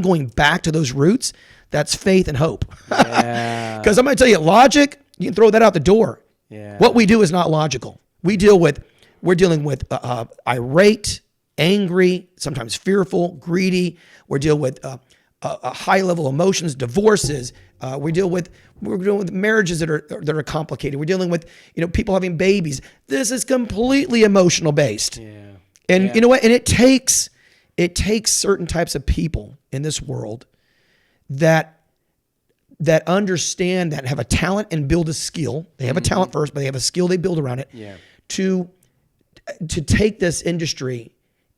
[SPEAKER 2] going back to those roots. That's faith and hope.
[SPEAKER 1] Yeah.
[SPEAKER 2] Because I'm going to tell you, logic, you can throw that out the door.
[SPEAKER 1] Yeah.
[SPEAKER 2] What we do is not logical. We're dealing with irate, angry, sometimes fearful, greedy. We're dealing with a high level emotions, divorces. We're dealing with marriages that are complicated. We're dealing with people having babies. This is completely emotional based.
[SPEAKER 1] Yeah.
[SPEAKER 2] And you know what? And it takes certain types of people in this world that understand that, have a talent and build a skill. They have a talent first, but they have a skill they build around it.
[SPEAKER 1] Yeah.
[SPEAKER 2] To take this industry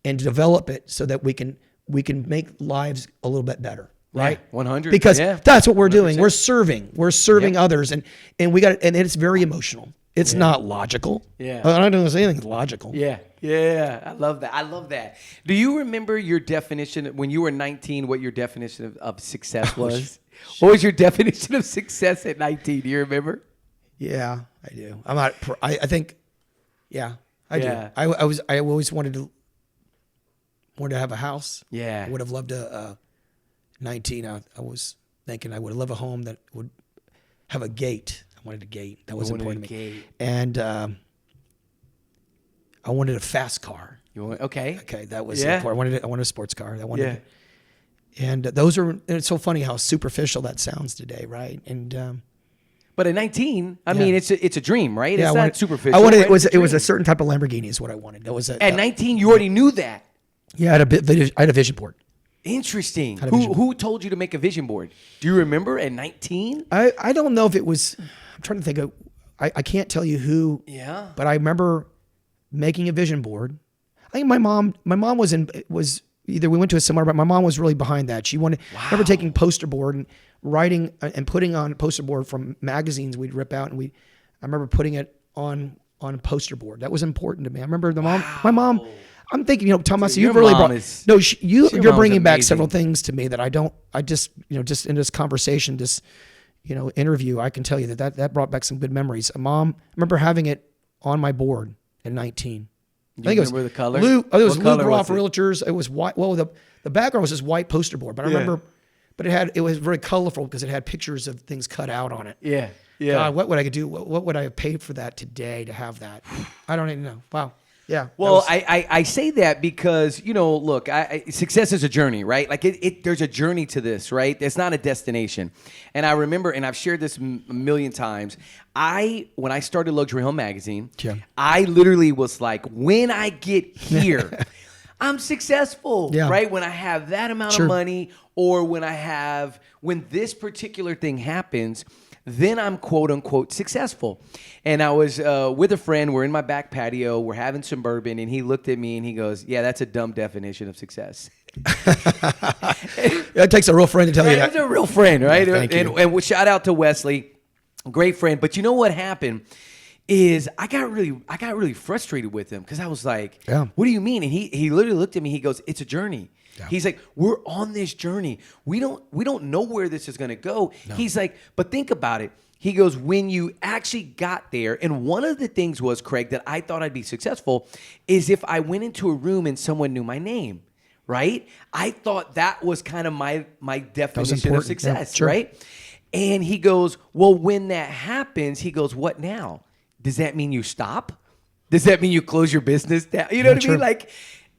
[SPEAKER 2] and develop it so that we can make lives a little bit better, right?
[SPEAKER 1] 100.
[SPEAKER 2] Because that's what we're doing.
[SPEAKER 1] 100%.
[SPEAKER 2] We're serving others, and it's very emotional. It's not logical.
[SPEAKER 1] Yeah.
[SPEAKER 2] I don't say anything logical.
[SPEAKER 1] Yeah. Yeah. I love that. Do you remember your definition when you were 19, what your definition of success was? What was your definition of success at 19? Do you remember?
[SPEAKER 2] Yeah, I do. I think, yeah, I do.
[SPEAKER 1] Yeah.
[SPEAKER 2] I always wanted to have a house.
[SPEAKER 1] Yeah.
[SPEAKER 2] I would have loved 19. I was thinking I would have loved a home that would have a gate. I wanted a gate. That was important to me. And I wanted a fast car.
[SPEAKER 1] Okay,
[SPEAKER 2] that was important. I wanted a sports car. And those are. It's so funny how superficial that sounds today, right? And
[SPEAKER 1] but at 19, I mean, it's a dream, right?
[SPEAKER 2] Yeah,
[SPEAKER 1] it's not superficial.
[SPEAKER 2] I wanted it was a certain type of Lamborghini is what I wanted. That was
[SPEAKER 1] at 19. You already knew that.
[SPEAKER 2] Yeah, I had a vision board.
[SPEAKER 1] Interesting. Who told you to make a vision board? Do you remember at 19?
[SPEAKER 2] I don't know if it was. I'm trying to think of. I can't tell you who.
[SPEAKER 1] Yeah.
[SPEAKER 2] But I remember making a vision board. I think my mom was either we went to a seminar, but my mom was really behind that. She wanted, I remember taking poster board and writing and putting on poster board from magazines we'd rip out, and I remember putting it on a poster board. That was important to me. I remember my mom, I'm thinking, Thomas, you've really you're bringing back several things to me that just in this conversation, interview, I can tell you that brought back some good memories. Mom, I remember having it on my board at 19.
[SPEAKER 1] I think it was the color.
[SPEAKER 2] It was Lou Groff Realtors. It was white. Well, the background was this white poster board, but I remember, but it was very colorful because it had pictures of things cut out on it.
[SPEAKER 1] Yeah, yeah.
[SPEAKER 2] God, what would I do? What would I have paid for that today to have that? I don't even know. Wow. Yeah.
[SPEAKER 1] Well, I say that because, look, success is a journey, right? Like there's a journey to this, right? It's not a destination. And I remember, and I've shared this a million times, when I started Luxury Home Magazine, I literally was like, when I get here, I'm successful, right? When I have that amount of money, or when this particular thing happens, then I'm quote unquote successful. And I was with a friend. We're in my back patio. We're having some bourbon. And he looked at me and he goes, yeah, that's a dumb definition of success.
[SPEAKER 2] It takes a real friend to tell you that.
[SPEAKER 1] It's a real friend, right?
[SPEAKER 2] Thank you.
[SPEAKER 1] And shout out to Wesley, great friend. But you know what happened is I got really frustrated with him because I was like, what do you mean? And he literally looked at me. He goes, it's a journey. Yeah. He's like, we're on this journey. We don't know where this is going to go. No. He's like, but think about it. He goes, when you actually got there, and one of the things was, Craig, that I thought I'd be successful is if I went into a room and someone knew my name, right? I thought that was kind of my definition of success, right? And he goes, well, when that happens, he goes, what now? Does that mean you stop? Does that mean you close your business down? You know what I mean? Like,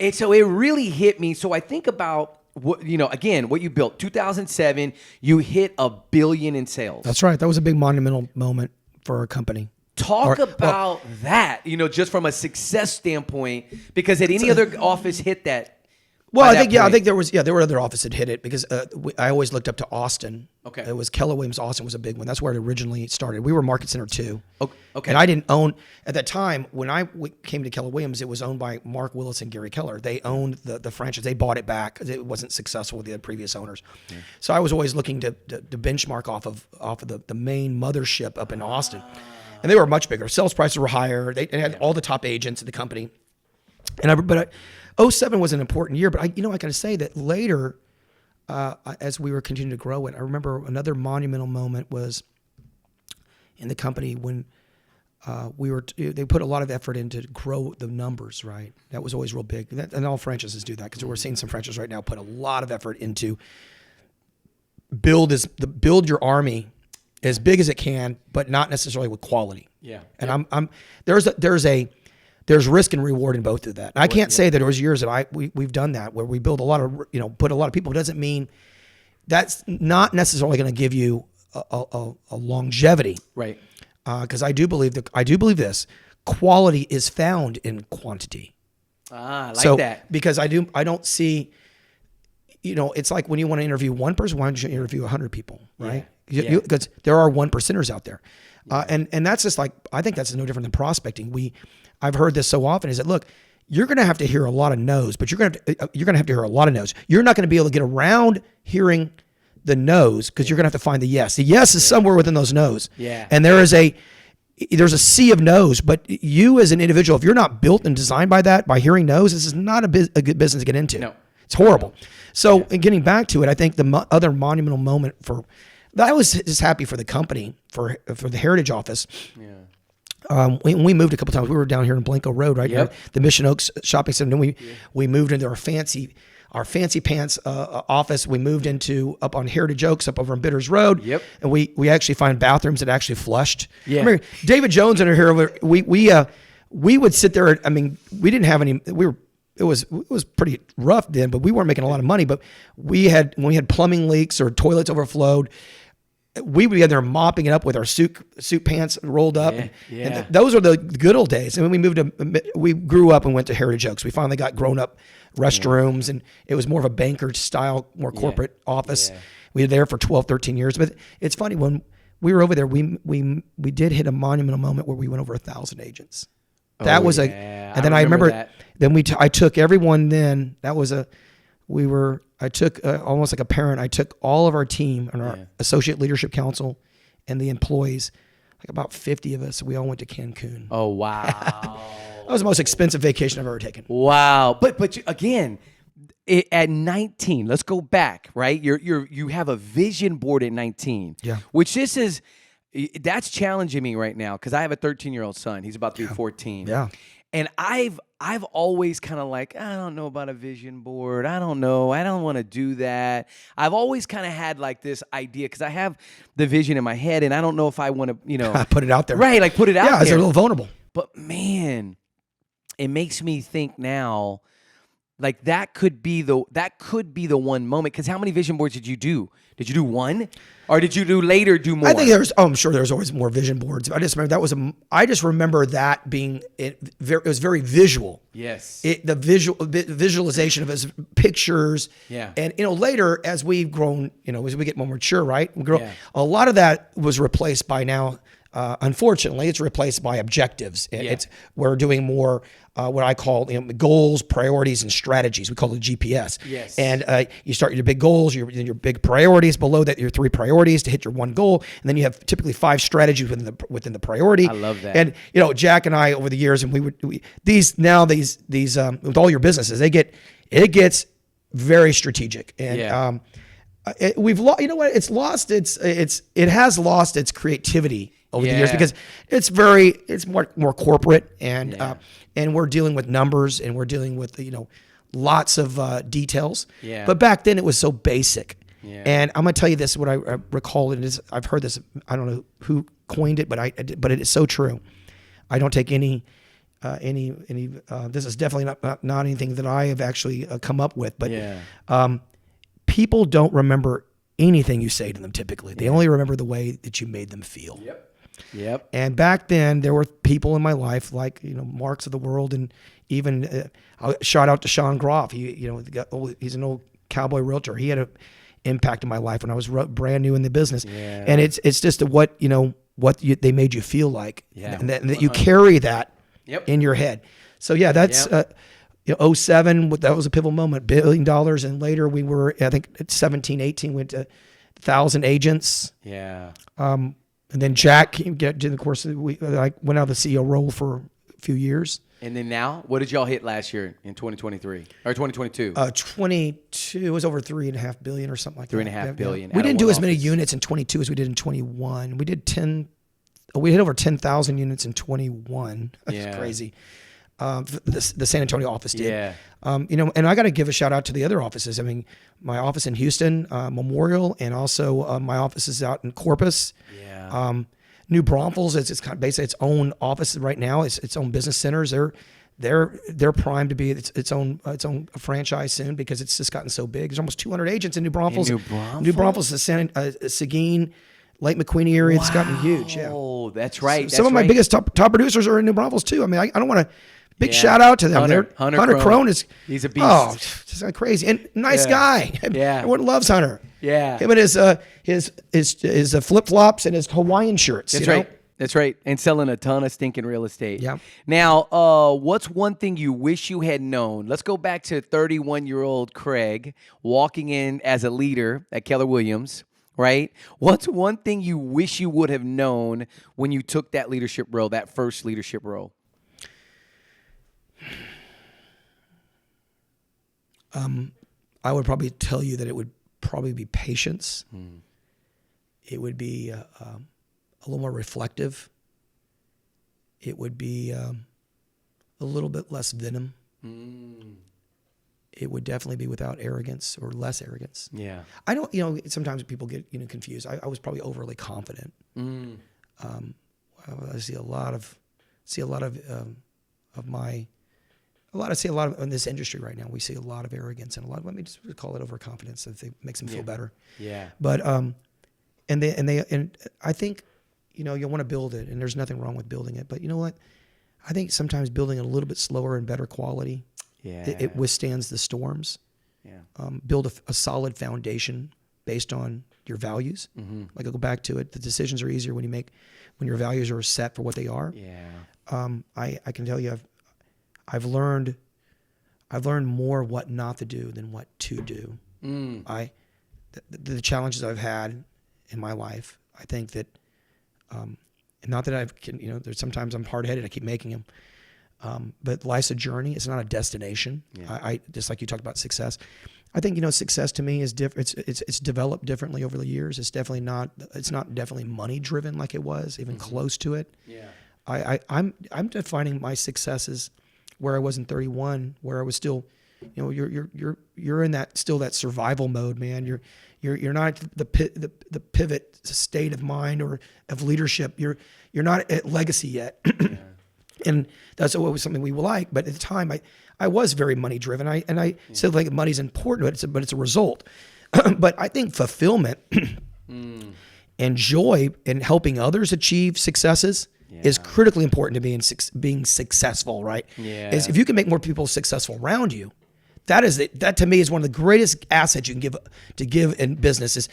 [SPEAKER 1] and so it really hit me. So I think about what you built. 2007, you hit $1 billion in sales.
[SPEAKER 2] That's right. That was a big monumental moment for our company.
[SPEAKER 1] Talk about that, just from a success standpoint, because had any other office hit that?
[SPEAKER 2] Well, I think there were other offices that hit it because I always looked up to Austin.
[SPEAKER 1] Okay.
[SPEAKER 2] It was Keller Williams. Austin was a big one. That's where it originally started. We were Market Center 2.
[SPEAKER 1] Okay.
[SPEAKER 2] And I didn't own, at that time, when I came to Keller Williams, it was owned by Mark Willis and Gary Keller. They owned the franchise. They bought it back because it wasn't successful with the previous owners. Yeah. So I was always looking to benchmark off of the main mothership up in Austin. And they were much bigger. Sales prices were higher. They had all the top agents at the company. But 2007 was an important year, but I got to say that later, as we were continuing to grow it, I remember another monumental moment was in the company when they put a lot of effort into grow the numbers, right? That was always real big. And all franchises do that because we're seeing some franchises right now put a lot of effort into build your army as big as it can, but not necessarily with quality.
[SPEAKER 1] Yeah.
[SPEAKER 2] And there's risk and reward in both of that. And I can't say that there was years that we've done that where we build a lot of, put a lot of people. It doesn't mean that's not necessarily going to give you a longevity.
[SPEAKER 1] Right.
[SPEAKER 2] Because I do believe this, quality is found in quantity.
[SPEAKER 1] I like that.
[SPEAKER 2] Because I don't see, it's like when you want to interview one person, why don't you interview 100 people, right? Because there are 1%ers out there. And that's just like, I think that's no different than prospecting. I've heard this so often is that, look, you're going to have to hear a lot of no's, but you're going to have to hear a lot of no's. You're not going to be able to get around hearing the no's because you're going to have to find the yes. The yes is somewhere within those no's.
[SPEAKER 1] Yeah.
[SPEAKER 2] And there's a sea of no's, but you as an individual, if you're not built and designed by hearing no's, this is not a good business to get into.
[SPEAKER 1] No.
[SPEAKER 2] It's horrible. So in getting back to it, I think the other monumental moment I was just happy for the company, for the Heritage office. Yeah. We moved a couple times. We were down here in Blanco Road, right? Yep. The Mission Oaks Shopping Center. And then we moved into our fancy pants office. We moved into up on Heritage Oaks, up over on Bitters Road.
[SPEAKER 1] Yep.
[SPEAKER 2] And we actually find bathrooms that actually flushed.
[SPEAKER 1] Yeah.
[SPEAKER 2] I remember David Jones under here. We would sit there. I mean, we didn't have any. It was pretty rough then, but we weren't making a lot of money. But when we had plumbing leaks or toilets overflowed, we would be there mopping it up with our suit pants rolled up. And those are the good old days. And when we grew up and went to Heritage Oaks. We finally got grown up restrooms, and it was more of a banker style, more corporate office. Yeah. We were there for 12, 13 years. But it's funny, when we were over there, we did hit a monumental moment where we went over 1,000 agents. That was and then I remember that. Then I took everyone then. That was I took almost like a parent. I took all of our team and our associate leadership council and the employees, like about 50 of us. We all went to Cancun.
[SPEAKER 1] Oh, wow.
[SPEAKER 2] That was the most expensive vacation I've ever taken.
[SPEAKER 1] Wow. But again, at 19, let's go back, right? You have a vision board at 19.
[SPEAKER 2] Yeah.
[SPEAKER 1] Which that's challenging me right now because I have a 13-year-old son. He's about to be 14.
[SPEAKER 2] Yeah.
[SPEAKER 1] And I've always kind of like, I don't know about a vision board. I don't know. I don't want to do that. I've always kind of had like this idea because I have the vision in my head and I don't know if I want to,
[SPEAKER 2] put it out there.
[SPEAKER 1] Right, like put it out there.
[SPEAKER 2] Yeah, it's a little vulnerable.
[SPEAKER 1] But man, it makes me think now, like that could be the one moment. Because how many vision boards did you do? Did you do one, or did you do more?
[SPEAKER 2] I think I'm sure there's always more vision boards. I just remember I just remember that being it was very visual.
[SPEAKER 1] Yes.
[SPEAKER 2] The visualization of his pictures.
[SPEAKER 1] Yeah.
[SPEAKER 2] And later as we've grown, as we get more mature, right? We grow. Yeah. A lot of that was replaced by now. Unfortunately, it's replaced by objectives. We're doing more what I call goals, priorities, and strategies. We call it GPS.
[SPEAKER 1] Yes.
[SPEAKER 2] And you start your big goals, your big priorities. Below that, your 3 priorities to hit your one goal, and then you have typically 5 strategies within the priority.
[SPEAKER 1] I love that.
[SPEAKER 2] And Jack and I over the years, and these with all your businesses, it gets very strategic. And it has lost its creativity over the years because it's more corporate and we're dealing with numbers and we're dealing with lots of details.
[SPEAKER 1] Yeah.
[SPEAKER 2] But back then it was so basic.
[SPEAKER 1] Yeah.
[SPEAKER 2] And I'm gonna tell you this: what I recall, and I've heard this. I don't know who coined it, but it is so true. I don't take any. This is definitely not anything that I have actually come up with. But people don't remember anything you say to them. Typically, they only remember the way that you made them feel.
[SPEAKER 1] Yep.
[SPEAKER 2] And back then, there were people in my life like Marks of the world, and even shout out to Sean Groff. He's an old cowboy realtor. He had an impact in my life when I was brand new in the business. Yeah. And it's just what they made you feel like, and that you carry that in your head. So that's 07. That was a pivotal moment. $1 billion, and later we were, I think, at 17, 18, went to 1,000 agents.
[SPEAKER 1] Yeah.
[SPEAKER 2] And then Jack came to the course. I went out of the CEO role for a few years.
[SPEAKER 1] And then now, what did y'all hit last year in 2023 or 2022?
[SPEAKER 2] 22, it was over $3.5 billion or something like that.
[SPEAKER 1] $3.5 billion.
[SPEAKER 2] We didn't do as many units in 22 as we did in 21. We did we hit over 10,000 units in 21. That's crazy. The San Antonio office did.
[SPEAKER 1] Yeah.
[SPEAKER 2] And I got to give a shout out to the other offices. I mean, my office in Houston, Memorial, and also my offices out in Corpus.
[SPEAKER 1] Yeah.
[SPEAKER 2] New Braunfels, it's kind of basically its own office right now. It's its own business centers. They're primed to be its own franchise soon because it's just gotten so big. There's almost 200 agents in New Braunfels. New Braunfels, the Seguin, Lake McQueen area. Wow. It's gotten huge. Yeah.
[SPEAKER 1] Oh, that's right.
[SPEAKER 2] Some of my biggest top producers are in New Braunfels too. I mean, I don't want to. Big shout out to them.
[SPEAKER 1] Hunter
[SPEAKER 2] Crone
[SPEAKER 1] he's a beast.
[SPEAKER 2] Oh, just like crazy and nice guy.
[SPEAKER 1] Yeah,
[SPEAKER 2] everyone loves Hunter.
[SPEAKER 1] Yeah,
[SPEAKER 2] him and his flip flops and his Hawaiian shirts.
[SPEAKER 1] That's right. That's right. And selling a ton of stinking real estate.
[SPEAKER 2] Yeah.
[SPEAKER 1] Now, what's one thing you wish you had known? Let's go back to 31-year-old Craig walking in as a leader at Keller Williams. Right? What's one thing you wish you would have known when you took that leadership role, that first leadership role?
[SPEAKER 2] I would probably tell you that it would probably be patience. It would be a little more reflective. It would be a little bit less venom. It would definitely be without arrogance or less arrogance. Yeah. I don't, sometimes people get, confused. I was probably overly confident. I see a lot of in this industry right now. We see a lot of arrogance and let me just call it overconfidence if it makes them feel better. Yeah. But and I think you want to build it, and there's nothing wrong with building it. But you know what? I think sometimes building it a little bit slower and better quality. Yeah. It withstands the storms. Yeah. Build a solid foundation based on your values. Mm-hmm. Like I go back to it. The decisions are easier when your values are set for what they are. Yeah. I can tell you I've learned I've learned more what not to do than what to do. The challenges I've had in my life, I think that, not that there's sometimes I'm hard-headed, I keep making them. But life's a journey. It's not a destination. Yeah. I just like you talked about success. I think, success to me is different. It's developed differently over the years. It's not definitely money driven like it was, even close to it. Yeah. I'm defining my successes where I was in 31, where I was still, you're in that survival mode, man. You're not the pivot state of mind or of leadership. You're not at legacy yet. Yeah. And that's always something we like. But at the time, I was very money driven. I still think money's important, but it's a result. But I think fulfillment and joy in helping others achieve successes is critically important to being successful, right? Yeah. Is if you can make more people successful around you, that to me is one of the greatest assets you can give in business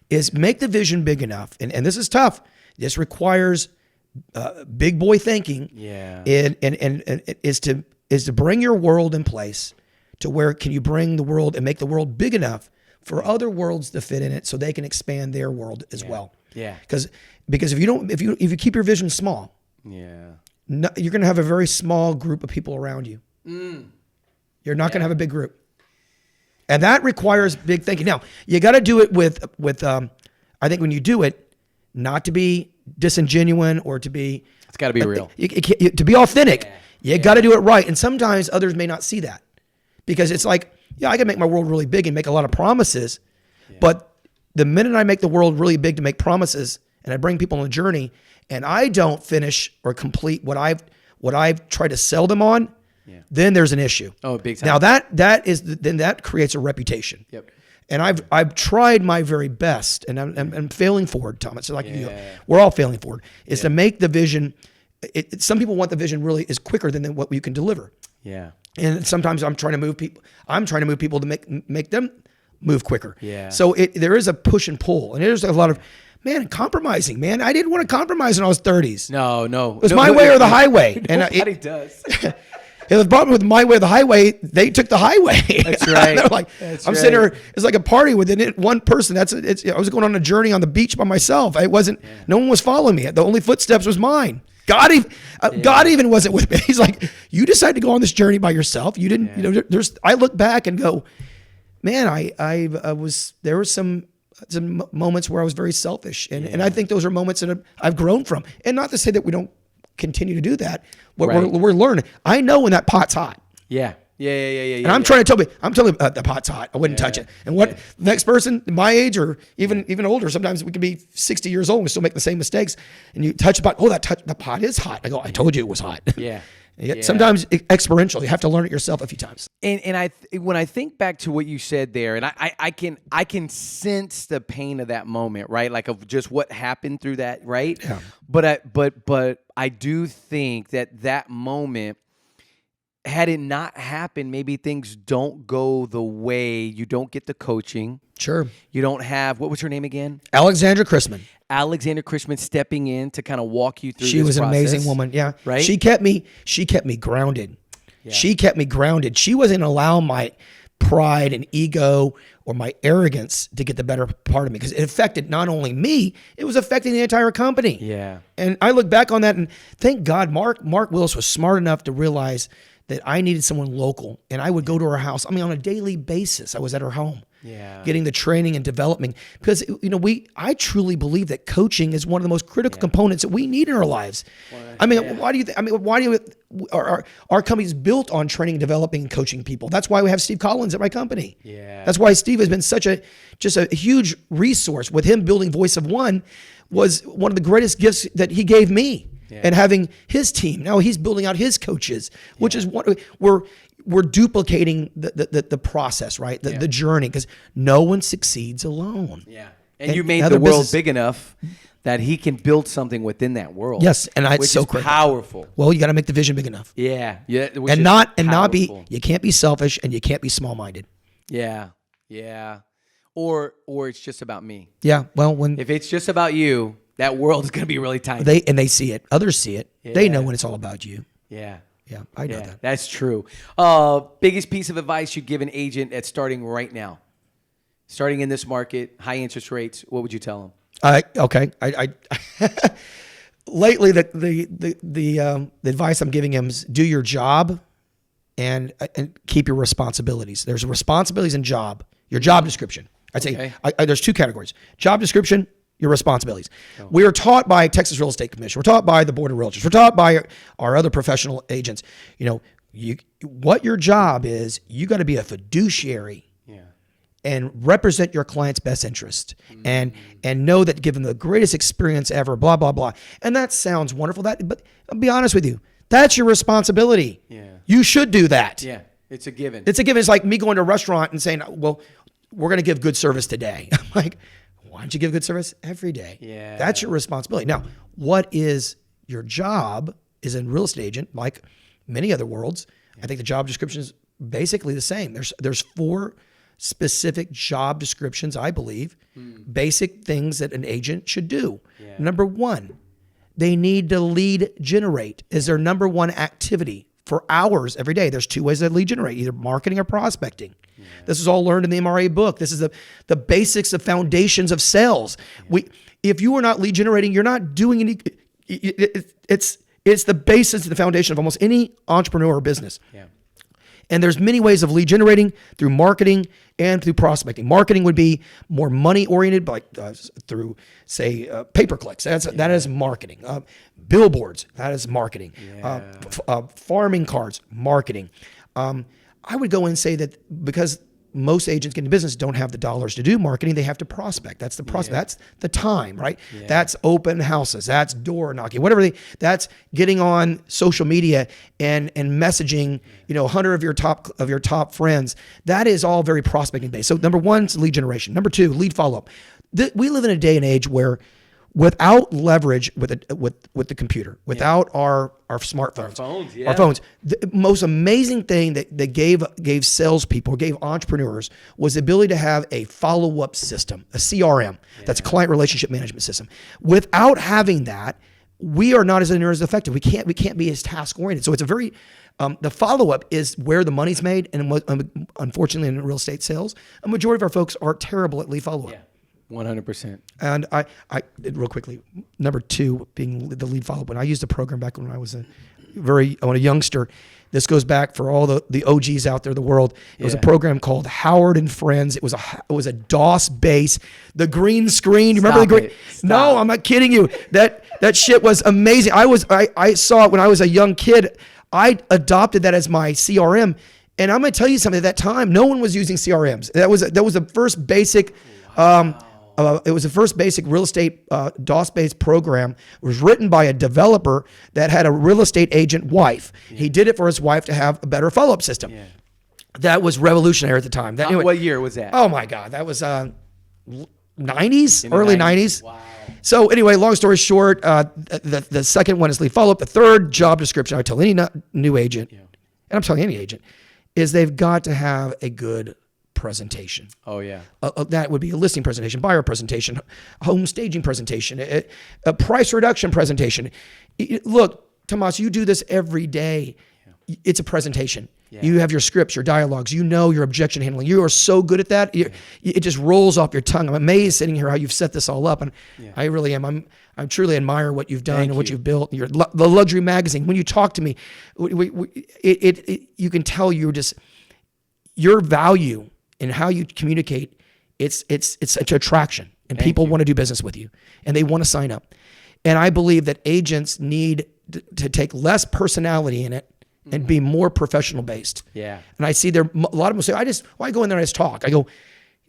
[SPEAKER 2] is make the vision big enough. And this is tough. This requires big boy thinking. Yeah. And is to bring your world in place to where can you bring the world and make the world big enough for other worlds to fit in it so they can expand their world as well. Yeah. Because if you keep your vision small, you're going to have a very small group of people around you. You're not going to have a big group. And that requires big thinking. Now, you got to do it with I think when you do it, not to be disingenuous or to be...
[SPEAKER 1] It's got to be real.
[SPEAKER 2] To be authentic. You got to do it right. And sometimes others may not see that. Because it's like, I can make my world really big and make a lot of promises. Yeah. But the minute I make the world really big to make promises and I bring people on a journey and I don't finish or complete what I've tried to sell them on, then there's an issue. Oh, big time. Now that creates a reputation. Yep. And I've tried my very best, and I'm failing forward, Tom. It's like we're all failing forward. Is to make the vision. Some people want the vision really is quicker than what you can deliver. Yeah. And sometimes I'm trying to move people. I'm trying to move people to make them move quicker. Yeah. So there is a push and pull, and there's a lot of compromising. Man, I didn't want to compromise when I was 30s. No. It was my way or the highway.
[SPEAKER 1] Nobody does.
[SPEAKER 2] The problem with my way or the highway, they took the highway. That's right. I'm sitting there. It's like a party with one person. I was going on a journey on the beach by myself. No one was following me. The only footsteps was mine. God even wasn't with me. He's like, you decided to go on this journey by yourself. You didn't. I look back and go, man, there were some moments where I was very selfish, and I think those are moments that I've grown from. And not to say that we don't continue to do that. But we're learning. I know when that pot's hot. Yeah. And I'm trying to tell you, the pot's hot. I wouldn't touch it. And the next person, my age or even older, sometimes we can be 60 years old and we still make the same mistakes. And you touch the pot. Oh, the pot is hot. I go, I told you it was hot. Yeah. Sometimes experiential. You have to learn it yourself a few times.
[SPEAKER 1] And when I think back to what you said there, and I can sense the pain of that moment, right? Like of just what happened through that, right? Yeah. But I do think that moment, had it not happened, maybe things don't go the way. You don't get the coaching.
[SPEAKER 2] Sure.
[SPEAKER 1] You don't have, what was her name again?
[SPEAKER 2] Alexandra Christman
[SPEAKER 1] stepping in to kind of walk you through.
[SPEAKER 2] She was an amazing woman. Yeah. Right. She kept me grounded. Yeah. She kept me grounded. She wasn't allowing my pride and ego or my arrogance to get the better part of me because it affected not only me, it was affecting the entire company. Yeah. And I look back on that and thank God Mark Willis was smart enough to realize that I needed someone local, and I would go to her house. On a daily basis, I was at her home, getting the training and development. Because I truly believe that coaching is one of the most critical components that we need in our lives. Why do you? Our company is built on training, developing, and coaching people. That's why we have Steve Collins at my company. Yeah, that's why Steve has been such a huge resource. With him building Voice of One was one of the greatest gifts that he gave me. Yeah. And having his team. Now he's building out his coaches, which is what we're duplicating the process, right? The journey, because no one succeeds alone. Yeah.
[SPEAKER 1] And you made the world big enough that he can build something within that world.
[SPEAKER 2] Yes, and it's so
[SPEAKER 1] powerful.
[SPEAKER 2] Well, you got to make the vision big enough.
[SPEAKER 1] Yeah.
[SPEAKER 2] And not be. You can't be selfish, and you can't be small-minded.
[SPEAKER 1] Yeah. Or it's just about me.
[SPEAKER 2] Yeah. Well,
[SPEAKER 1] if it's just about you, that world is going to be really tiny.
[SPEAKER 2] They see it. Others see it. Yeah. They know when it's all about you.
[SPEAKER 1] Yeah.
[SPEAKER 2] Yeah, I know that.
[SPEAKER 1] That's true. Biggest piece of advice you'd give an agent that's starting right now, starting in this market, high interest rates. What would you tell them?
[SPEAKER 2] Okay. I lately the advice I'm giving him is do your job and keep your responsibilities. There's responsibilities and job. Your job description. I'd say there's two categories: job description, your responsibilities. Oh. We are taught by Texas Real Estate Commission. We're taught by the Board of Realtors. We're taught by our other professional agents. What your job is, you got to be a fiduciary and represent your client's best interest and know that give them the greatest experience ever, blah, blah, blah. And that sounds wonderful. But I'll be honest with you, that's your responsibility. Yeah. You should do that.
[SPEAKER 1] Yeah, it's a given.
[SPEAKER 2] It's a given. It's like me going to a restaurant and saying, well, we're going to give good service today. I'm like, why don't you give good service every day? Yeah. That's your responsibility. Now, what is your job as a real estate agent, like many other worlds? I think the job description is basically the same. There's 4 specific job descriptions, I believe, basic things that an agent should do. Yeah. Number 1, they need to lead generate is their number 1 activity for hours every day. There's 2 ways to lead generate, either marketing or prospecting. Yeah. This is all learned in the MRA book. This is the basics of foundations of sales. Yeah. If you are not lead generating, you're not doing any. It's the basis, the foundation of almost any entrepreneur or business. Yeah. And there's many ways of lead generating through marketing and through prospecting. Marketing would be more money oriented, like through say pay-per-clicks. That is marketing. Billboards, that is marketing. Yeah. Farming cards, marketing. I would go and say that because most agents getting into business don't have the dollars to do marketing, they have to prospect. That's the prospect. Yeah. That's the time, right? Yeah. That's open houses. That's door knocking. That's getting on social media and messaging. 100 of your top friends. That is all very prospecting based. So number 1 is lead generation. Number 2, lead follow up. We live in a day and age where, without leverage with the computer, without our smartphones, our phones, the most amazing thing that gave salespeople, gave entrepreneurs, was the ability to have a follow-up system, a CRM. That's a client relationship management system. Without having that, we are not as effective. We can't be as task oriented. So it's a very the follow-up is where the money's made, and unfortunately in real estate sales, a majority of our folks are terrible at lead follow-up. Yeah.
[SPEAKER 1] 100%.
[SPEAKER 2] And I real quickly, number 2 being the lead follow-up. When I used a program back when I was a youngster, this goes back for all the OGs out there in the world. It was a program called Howard and Friends. It was a DOS base, the green screen. You remember the green? No, I'm not kidding you. That shit was amazing. I saw it when I was a young kid. I adopted that as my CRM. And I'm going to tell you something. At that time, no one was using CRMs. That was the first basic. It was the first basic real estate DOS-based program. It was written by a developer that had a real estate agent wife. Yeah. He did it for his wife to have a better follow-up system. Yeah. That was revolutionary at the time.
[SPEAKER 1] What year was that?
[SPEAKER 2] Oh my God, that was 90s, early 90s. Wow. So anyway, long story short, the second one is lead follow-up. The third job description I would tell any new agent, and I'm telling any agent, is they've got to have a good presentation.
[SPEAKER 1] Oh yeah.
[SPEAKER 2] That would be a listing presentation, buyer presentation, home staging presentation, a price reduction presentation. Look, Tomas, you do this every day. Yeah. It's a presentation. Yeah. You have your scripts, your dialogues, your objection handling. You are so good at that. It just rolls off your tongue. I'm amazed sitting here how you've set this all up. And I really am. I truly admire what you've done and what you've built. The luxury magazine. When you talk to me, you can tell your value and how you communicate, it's such attraction, and people want to do business with you, and they want to sign up. And I believe that agents need to take less personality in it and be more professional based. Yeah. And I see a lot of them say, I go in there and I just talk. I go,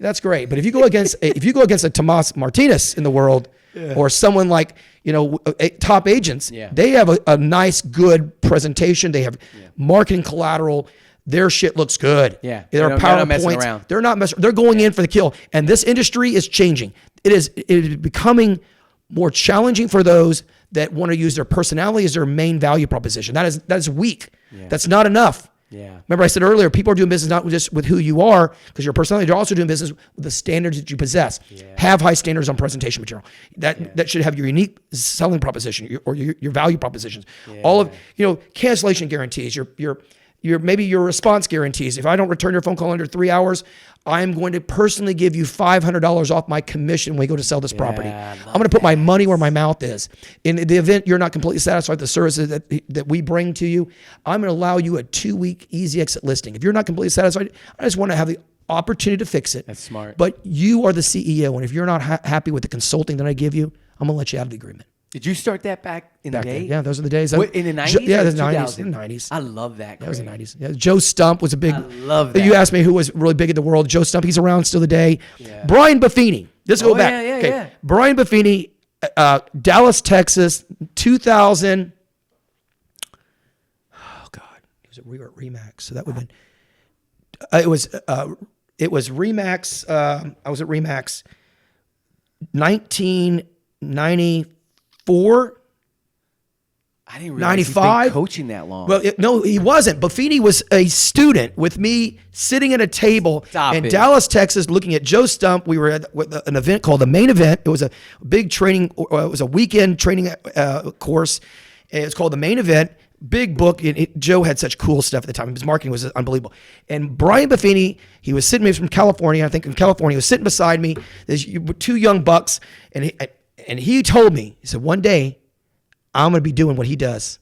[SPEAKER 2] that's great, but if you go against a Tomas Martinez in the world, or someone like top agents, they have a nice, good presentation. They have marketing collateral. Their shit looks good. Yeah. They're not messing around. They're not messing. They're going in for the kill. And this industry is changing. It is becoming more challenging for those that want to use their personality as their main value proposition. That is weak. Yeah. That's not enough.
[SPEAKER 1] Yeah.
[SPEAKER 2] Remember I said earlier, people are doing business not just with who you are, because your personality, they're also doing business with the standards that you possess.
[SPEAKER 1] Yeah.
[SPEAKER 2] Have high standards on presentation material. That should have your unique selling proposition or your value propositions.
[SPEAKER 1] Yeah.
[SPEAKER 2] All of, cancellation guarantees, maybe your response guarantees. If I don't return your phone call under 3 hours, I'm going to personally give you $500 off my commission when we go to sell this property. I'm going to put my money where my mouth is. In the event you're not completely satisfied with the services that we bring to you, I'm going to allow you a 2-week easy exit listing. If you're not completely satisfied, I just want to have the opportunity to fix it.
[SPEAKER 1] That's smart.
[SPEAKER 2] But you are the CEO, and if you're not happy with the consulting that I give you, I'm going to let you out of the agreement.
[SPEAKER 1] Did you start that back in the day?
[SPEAKER 2] Yeah, those are the days.
[SPEAKER 1] In the 90s?
[SPEAKER 2] Yeah, the
[SPEAKER 1] 90s.
[SPEAKER 2] In the 90s.
[SPEAKER 1] I love that.
[SPEAKER 2] That was the 90s. Yeah, Joe Stump was a big.
[SPEAKER 1] I love that.
[SPEAKER 2] You asked me who was really big in the world. Joe Stump, he's around still today.
[SPEAKER 1] Yeah.
[SPEAKER 2] Brian Buffini. Let's go back.
[SPEAKER 1] Yeah.
[SPEAKER 2] Brian Buffini, Dallas, Texas, 2000. Oh God, we were at Remax, so that would have been. It was Remax. I was at Remax, 1994.
[SPEAKER 1] I didn't realize he's been
[SPEAKER 2] 95.
[SPEAKER 1] coaching that long.
[SPEAKER 2] Well, no, he wasn't. Buffini was a student with me sitting at a table in Dallas, Texas, looking at Joe Stump. We were at an event called the Main Event. It was a big training. It was a weekend training course. It was called the Main Event. Big book. Joe had such cool stuff at the time. His marketing was unbelievable. And Brian Buffini, he was sitting. He was from California. I think in California, he was sitting beside me. There's 2 young bucks, and he told me, he said, one day I'm going to be doing what he does.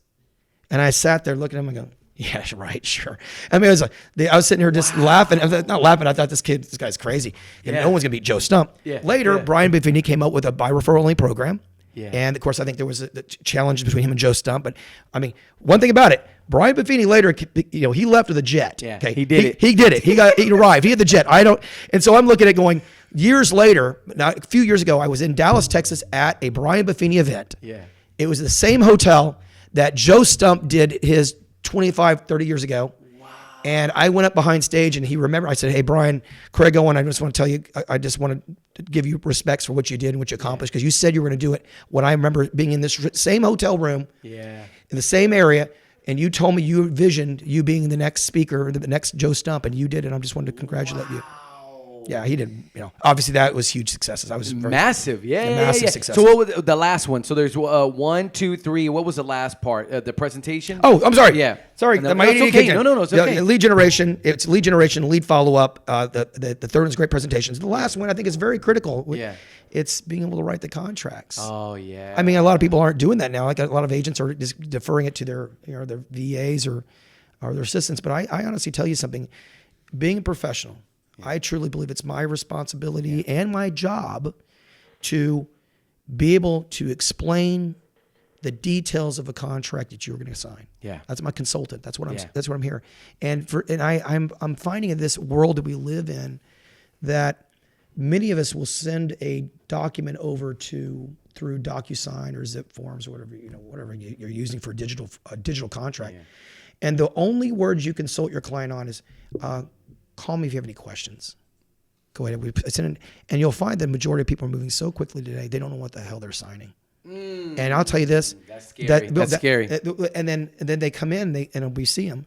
[SPEAKER 2] And I sat there looking at him and go, yeah, right, sure. I mean, I was sitting here just laughing. Not laughing. I thought this guy's crazy. And no one's going to beat Joe Stump. Yeah. Later, Brian Buffini came up with a by referral only program. Yeah. And of course, I think there was a challenge between him and Joe Stump. But I mean, one thing about it, Brian Buffini later, he left with a jet.
[SPEAKER 1] Yeah,
[SPEAKER 2] okay?
[SPEAKER 1] He did it.
[SPEAKER 2] He did it. He arrived. He had the jet. And so I'm looking at going, years later, now a few years ago, I was in Dallas, Texas at a Brian Buffini event.
[SPEAKER 1] Yeah.
[SPEAKER 2] It was the same hotel that Joe Stump did his 25, 30 years ago. Wow. And I went up behind stage and he remembered, I said, hey, Brian, Craig Owens, I just want to tell you, I just want to give you respects for what you did and what you accomplished, because you said you were going to do it. When I remember being in this same hotel room, in the same area, and you told me you envisioned you being the next speaker, the next Joe Stump, and you did it. I just wanted to congratulate you. Yeah, he did. Obviously that was huge successes. I was
[SPEAKER 1] massive.
[SPEAKER 2] Massive success.
[SPEAKER 1] So what was the last one? So there's 1, 2, 3. What was the last part? The presentation?
[SPEAKER 2] Oh, I'm sorry.
[SPEAKER 1] Yeah.
[SPEAKER 2] Sorry.
[SPEAKER 1] No, it's okay. No, it's okay.
[SPEAKER 2] Lead generation. It's lead generation, lead follow-up. The third one is great presentations. The last one I think is very critical. Yeah. It's being able to write the contracts.
[SPEAKER 1] Oh, yeah.
[SPEAKER 2] I mean, a lot of people aren't doing that now. Like a lot of agents are just deferring it to their VAs or their assistants. But I honestly tell you something. Being a professional, I truly believe it's my responsibility and my job to be able to explain the details of a contract that you're going to sign. Yeah, that's my consultant. That's what I'm here. And I'm finding in this world that we live in that many of us will send a document over through DocuSign or Zip Forms or whatever you're using for a digital contract, and the only words you consult your client on is. Call me if you have any questions. Go ahead. And you'll find the majority of people are moving so quickly today, they don't know what the hell they're signing. And I'll tell you this.
[SPEAKER 1] That's scary. That's scary.
[SPEAKER 2] And then they come in and we see them.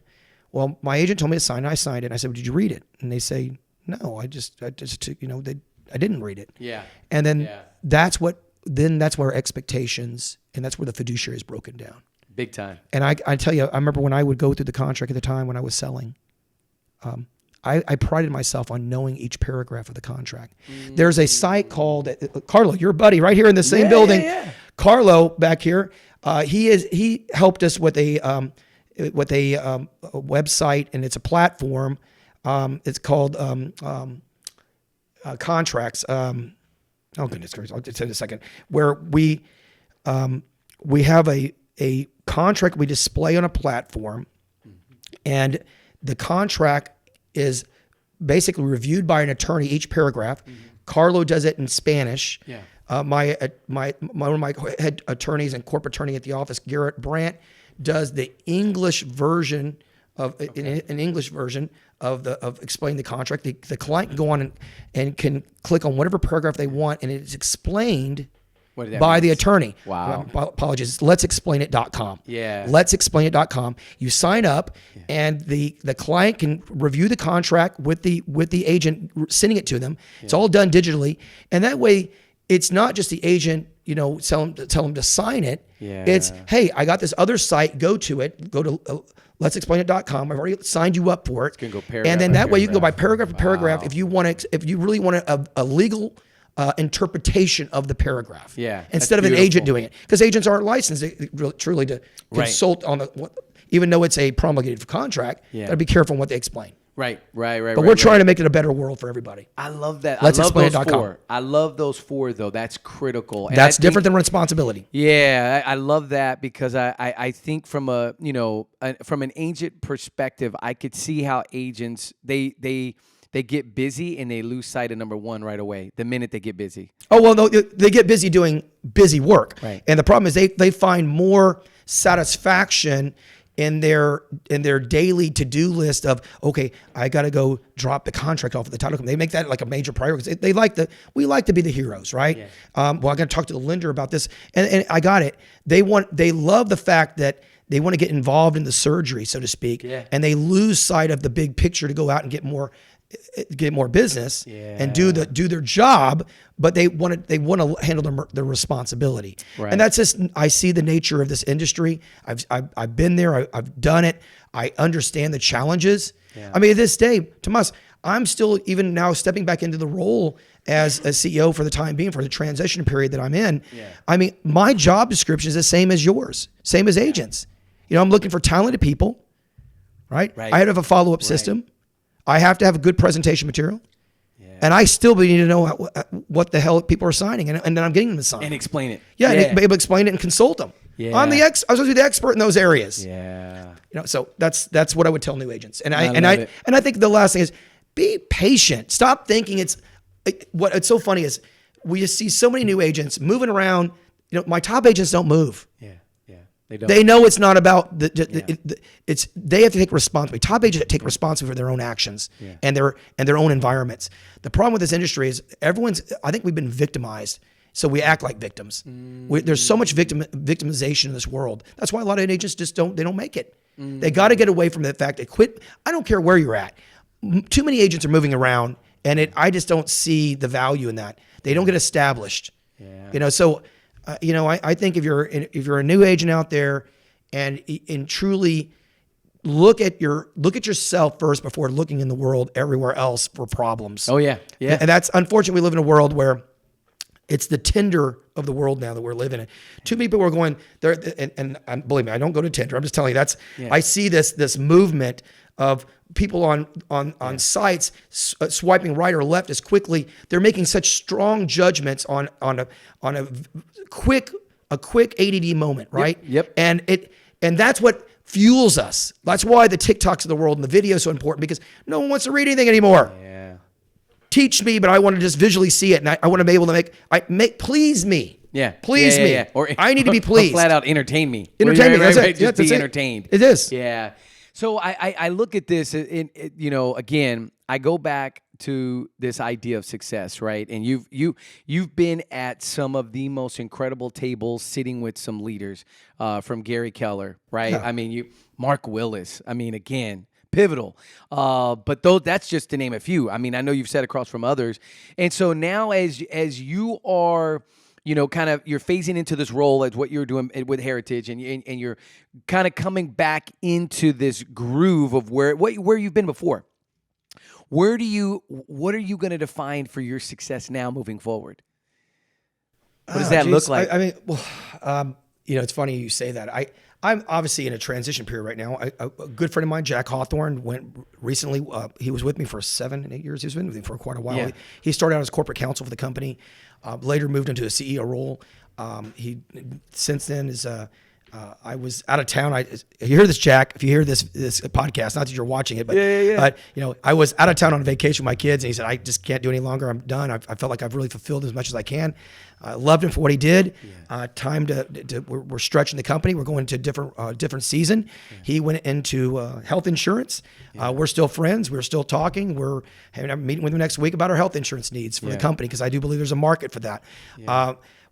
[SPEAKER 2] Well, my agent told me to sign. I signed it. And I said, well, did you read it? And they say, no, I just I didn't read it. Yeah. And then that's where expectations, and that's where the fiduciary is broken down. Big time. And I tell you, I remember when I would go through the contract at the time when I was selling, I prided myself on knowing each paragraph of the contract. There's a site called Carlo, your buddy, right here in the same building. Yeah. Carlo back here, he helped us with a website, and it's a platform. It's called Contracts. Oh goodness gracious! I'll just say in a second. Where we have a contract we display on a platform, and the contract is basically reviewed by an attorney, each paragraph. Carlo does it in Spanish. Yeah. One of my head attorneys and corporate attorney at the office, Garrett Brandt, does the English version of an English version of explaining the contract. The client can go on and can click on whatever paragraph they want, and it's explained
[SPEAKER 1] What did that
[SPEAKER 2] by
[SPEAKER 1] mean?
[SPEAKER 2] the attorney.
[SPEAKER 1] Wow.
[SPEAKER 2] Apologies. Letsexplainit.com.
[SPEAKER 1] Yeah.
[SPEAKER 2] Letsexplainit.com. You sign up, and the client can review the contract with the agent sending it to them. It's all done digitally, and that way it's not just the agent, tell them to sign it.
[SPEAKER 1] Yeah.
[SPEAKER 2] It's, hey, I got this other site. Go to it. Go to letsexplainit.com. I've already signed you up for it.
[SPEAKER 1] It's gonna go paragraph
[SPEAKER 2] and then
[SPEAKER 1] by
[SPEAKER 2] that way you can go by
[SPEAKER 1] paragraph.
[SPEAKER 2] paragraph to paragraph
[SPEAKER 1] Wow.
[SPEAKER 2] if you really want a legal interpretation of the paragraph.
[SPEAKER 1] Yeah,
[SPEAKER 2] Instead of
[SPEAKER 1] that's
[SPEAKER 2] an agent
[SPEAKER 1] beautiful.
[SPEAKER 2] doing it, because agents aren't licensed truly to
[SPEAKER 1] Right.
[SPEAKER 2] consult on even though it's a promulgated contract.
[SPEAKER 1] Yeah.
[SPEAKER 2] Gotta be careful on what they explain.
[SPEAKER 1] Right.
[SPEAKER 2] But we're trying to make it a better world for everybody.
[SPEAKER 1] I love that.
[SPEAKER 2] Let's
[SPEAKER 1] I love
[SPEAKER 2] explain
[SPEAKER 1] those
[SPEAKER 2] it.com.
[SPEAKER 1] four. I love those four, though. That's critical. And
[SPEAKER 2] That's
[SPEAKER 1] I think-
[SPEAKER 2] different than responsibility.
[SPEAKER 1] Yeah, I love that because I think from from an agent perspective, I could see how agents they get busy and they lose sight of number one right away the minute they get busy.
[SPEAKER 2] Oh, well, no, they get busy doing busy work.
[SPEAKER 1] Right.
[SPEAKER 2] And the problem is they find more satisfaction in their daily to-do list of, okay, I got to go drop the contract off of the title company. They make that like a major priority because we like to be the heroes, right?
[SPEAKER 1] Yeah.
[SPEAKER 2] Well, I got to talk to the lender about this, and I got it. They love the fact that they want to get involved in the surgery, so to speak, and they lose sight of the big picture to go out and get more business and do their job, but they want to handle their responsibility.
[SPEAKER 1] Right.
[SPEAKER 2] And that's just, I see the nature of this industry. I've been there. I've done it. I understand the challenges.
[SPEAKER 1] Yeah.
[SPEAKER 2] I mean, at this day, Tomas, I'm still even now stepping back into the role as a CEO for the time being, for the transition period that I'm in.
[SPEAKER 1] Yeah.
[SPEAKER 2] I mean, my job description is the same as yours, same as agents. I'm looking for talented people, right?
[SPEAKER 1] Right.
[SPEAKER 2] I have a follow-up system. I have to have a good presentation material.
[SPEAKER 1] Yeah.
[SPEAKER 2] And I still need to know what the hell people are signing, and then I'm getting them to sign.
[SPEAKER 1] And explain it.
[SPEAKER 2] Yeah, and be able to explain it and consult them.
[SPEAKER 1] Yeah.
[SPEAKER 2] I'm I was supposed to be the expert in those areas.
[SPEAKER 1] Yeah.
[SPEAKER 2] So that's what I would tell new agents. And
[SPEAKER 1] I
[SPEAKER 2] think the last thing is be patient. Stop thinking it's so funny is we just see so many new agents moving around. My top agents don't move.
[SPEAKER 1] Yeah. They don't.
[SPEAKER 2] They know it's not about they have to take responsibility. Top agents take responsibility for their own actions and their own environments. The problem with this industry is I think we've been victimized, so we act like victims. There's so much victimization in this world. That's why a lot of agents just don't make it. They got to get away from the fact that quit. I don't care where you're at. Too many agents are moving around, and I just don't see the value in that. They don't get established.
[SPEAKER 1] Yeah.
[SPEAKER 2] So. I think if you're a new agent out there, and truly look at yourself first before looking in the world everywhere else for problems.
[SPEAKER 1] Oh yeah. Yeah.
[SPEAKER 2] And that's unfortunately we live in a world where it's the Tinder of the world now that we're living in. Too many people are going there, and believe me, I don't go to Tinder. I'm just telling you I see this movement of people on sites swiping right or left as quickly. They're making such strong judgments on a quick ADD moment, right?
[SPEAKER 1] Yep.
[SPEAKER 2] And that's what fuels us. That's why the TikToks of the world and the video is so important, because no one wants to read anything anymore.
[SPEAKER 1] Yeah.
[SPEAKER 2] Teach me, but I want to just visually see it, and I want to be able to please me.
[SPEAKER 1] Yeah.
[SPEAKER 2] Please me.
[SPEAKER 1] Yeah. Or
[SPEAKER 2] I need to be pleased.
[SPEAKER 1] Flat out entertain me.
[SPEAKER 2] Entertain me.
[SPEAKER 1] Right,
[SPEAKER 2] That's
[SPEAKER 1] right,
[SPEAKER 2] it.
[SPEAKER 1] Just
[SPEAKER 2] Yeah,
[SPEAKER 1] be
[SPEAKER 2] that's it.
[SPEAKER 1] entertained.
[SPEAKER 2] It is.
[SPEAKER 1] Yeah. So I look at this, again, I go back to this idea of success, right? And you've been at some of the most incredible tables sitting with some leaders, from Gary Keller, right?
[SPEAKER 2] Yeah.
[SPEAKER 1] I mean, Mark Willis. I mean, again, pivotal. But that's just to name a few. I mean, I know you've sat across from others. And so now as you are, you're phasing into this role as what you're doing with Heritage, and you're kind of coming back into this groove of where you've been before. What are you going to define for your success now moving forward? What does that look like?
[SPEAKER 2] I mean, it's funny you say that. I'm obviously in a transition period right now. A good friend of mine, Jack Hawthorne, went recently. He was with me for 7 and 8 years. He's been with me for quite a while.
[SPEAKER 1] Yeah.
[SPEAKER 2] He started out as corporate counsel for the company, later moved into a CEO role. He since then is. I was out of town. You hear this, Jack? If you hear this podcast, not that you're watching it, but but I was out of town on vacation with my kids, and he said, "I just can't do any longer. I'm done. I felt like I've really fulfilled as much as I can." I loved him for what he did. Time to we're stretching the company. We're going into a different season. He went into health insurance. We're still friends. We're still talking. We're having a meeting with him next week about our health insurance needs for the company, because I do believe there's a market for that.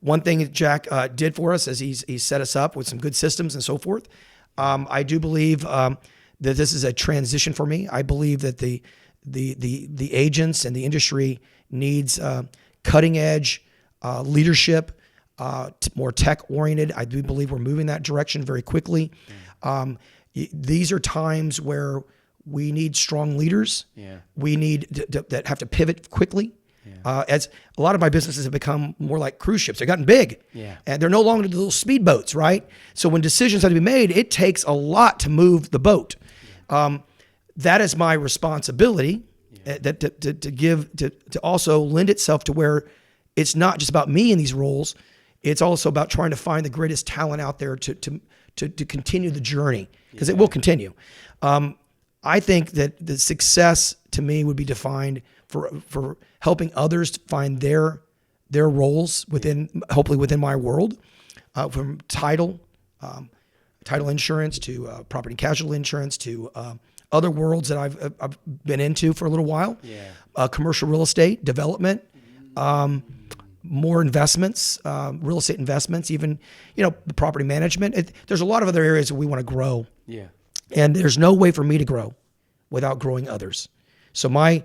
[SPEAKER 2] one thing that Jack did for us is he's set us up with some good systems and so forth. I do believe that this is a transition for me. I believe that the agents and the industry needs cutting edge leadership, more tech oriented. I do believe we're moving that direction very quickly. These are times where we need strong leaders.
[SPEAKER 1] Yeah.
[SPEAKER 2] We need that have to pivot quickly. Yeah. As a lot of my businesses have become more like cruise ships. They've gotten big.
[SPEAKER 1] Yeah.
[SPEAKER 2] And they're no longer the little speedboats, right? So when decisions have to be made, it takes a lot to move the boat. Yeah. That is my responsibility. Yeah. To also lend itself to where it's not just about me in these roles. It's also about trying to find the greatest talent out there to continue the journey, because it will continue. I think that the success to me would be defined for helping others to find their roles hopefully within my world, from title insurance to property and casualty insurance to other worlds that I've been into for a little while. Yeah. Commercial real estate development, more investments, real estate investments, even the property management. There's a lot of other areas that we want to grow.
[SPEAKER 1] Yeah.
[SPEAKER 2] And there's no way for me to grow without growing others. So my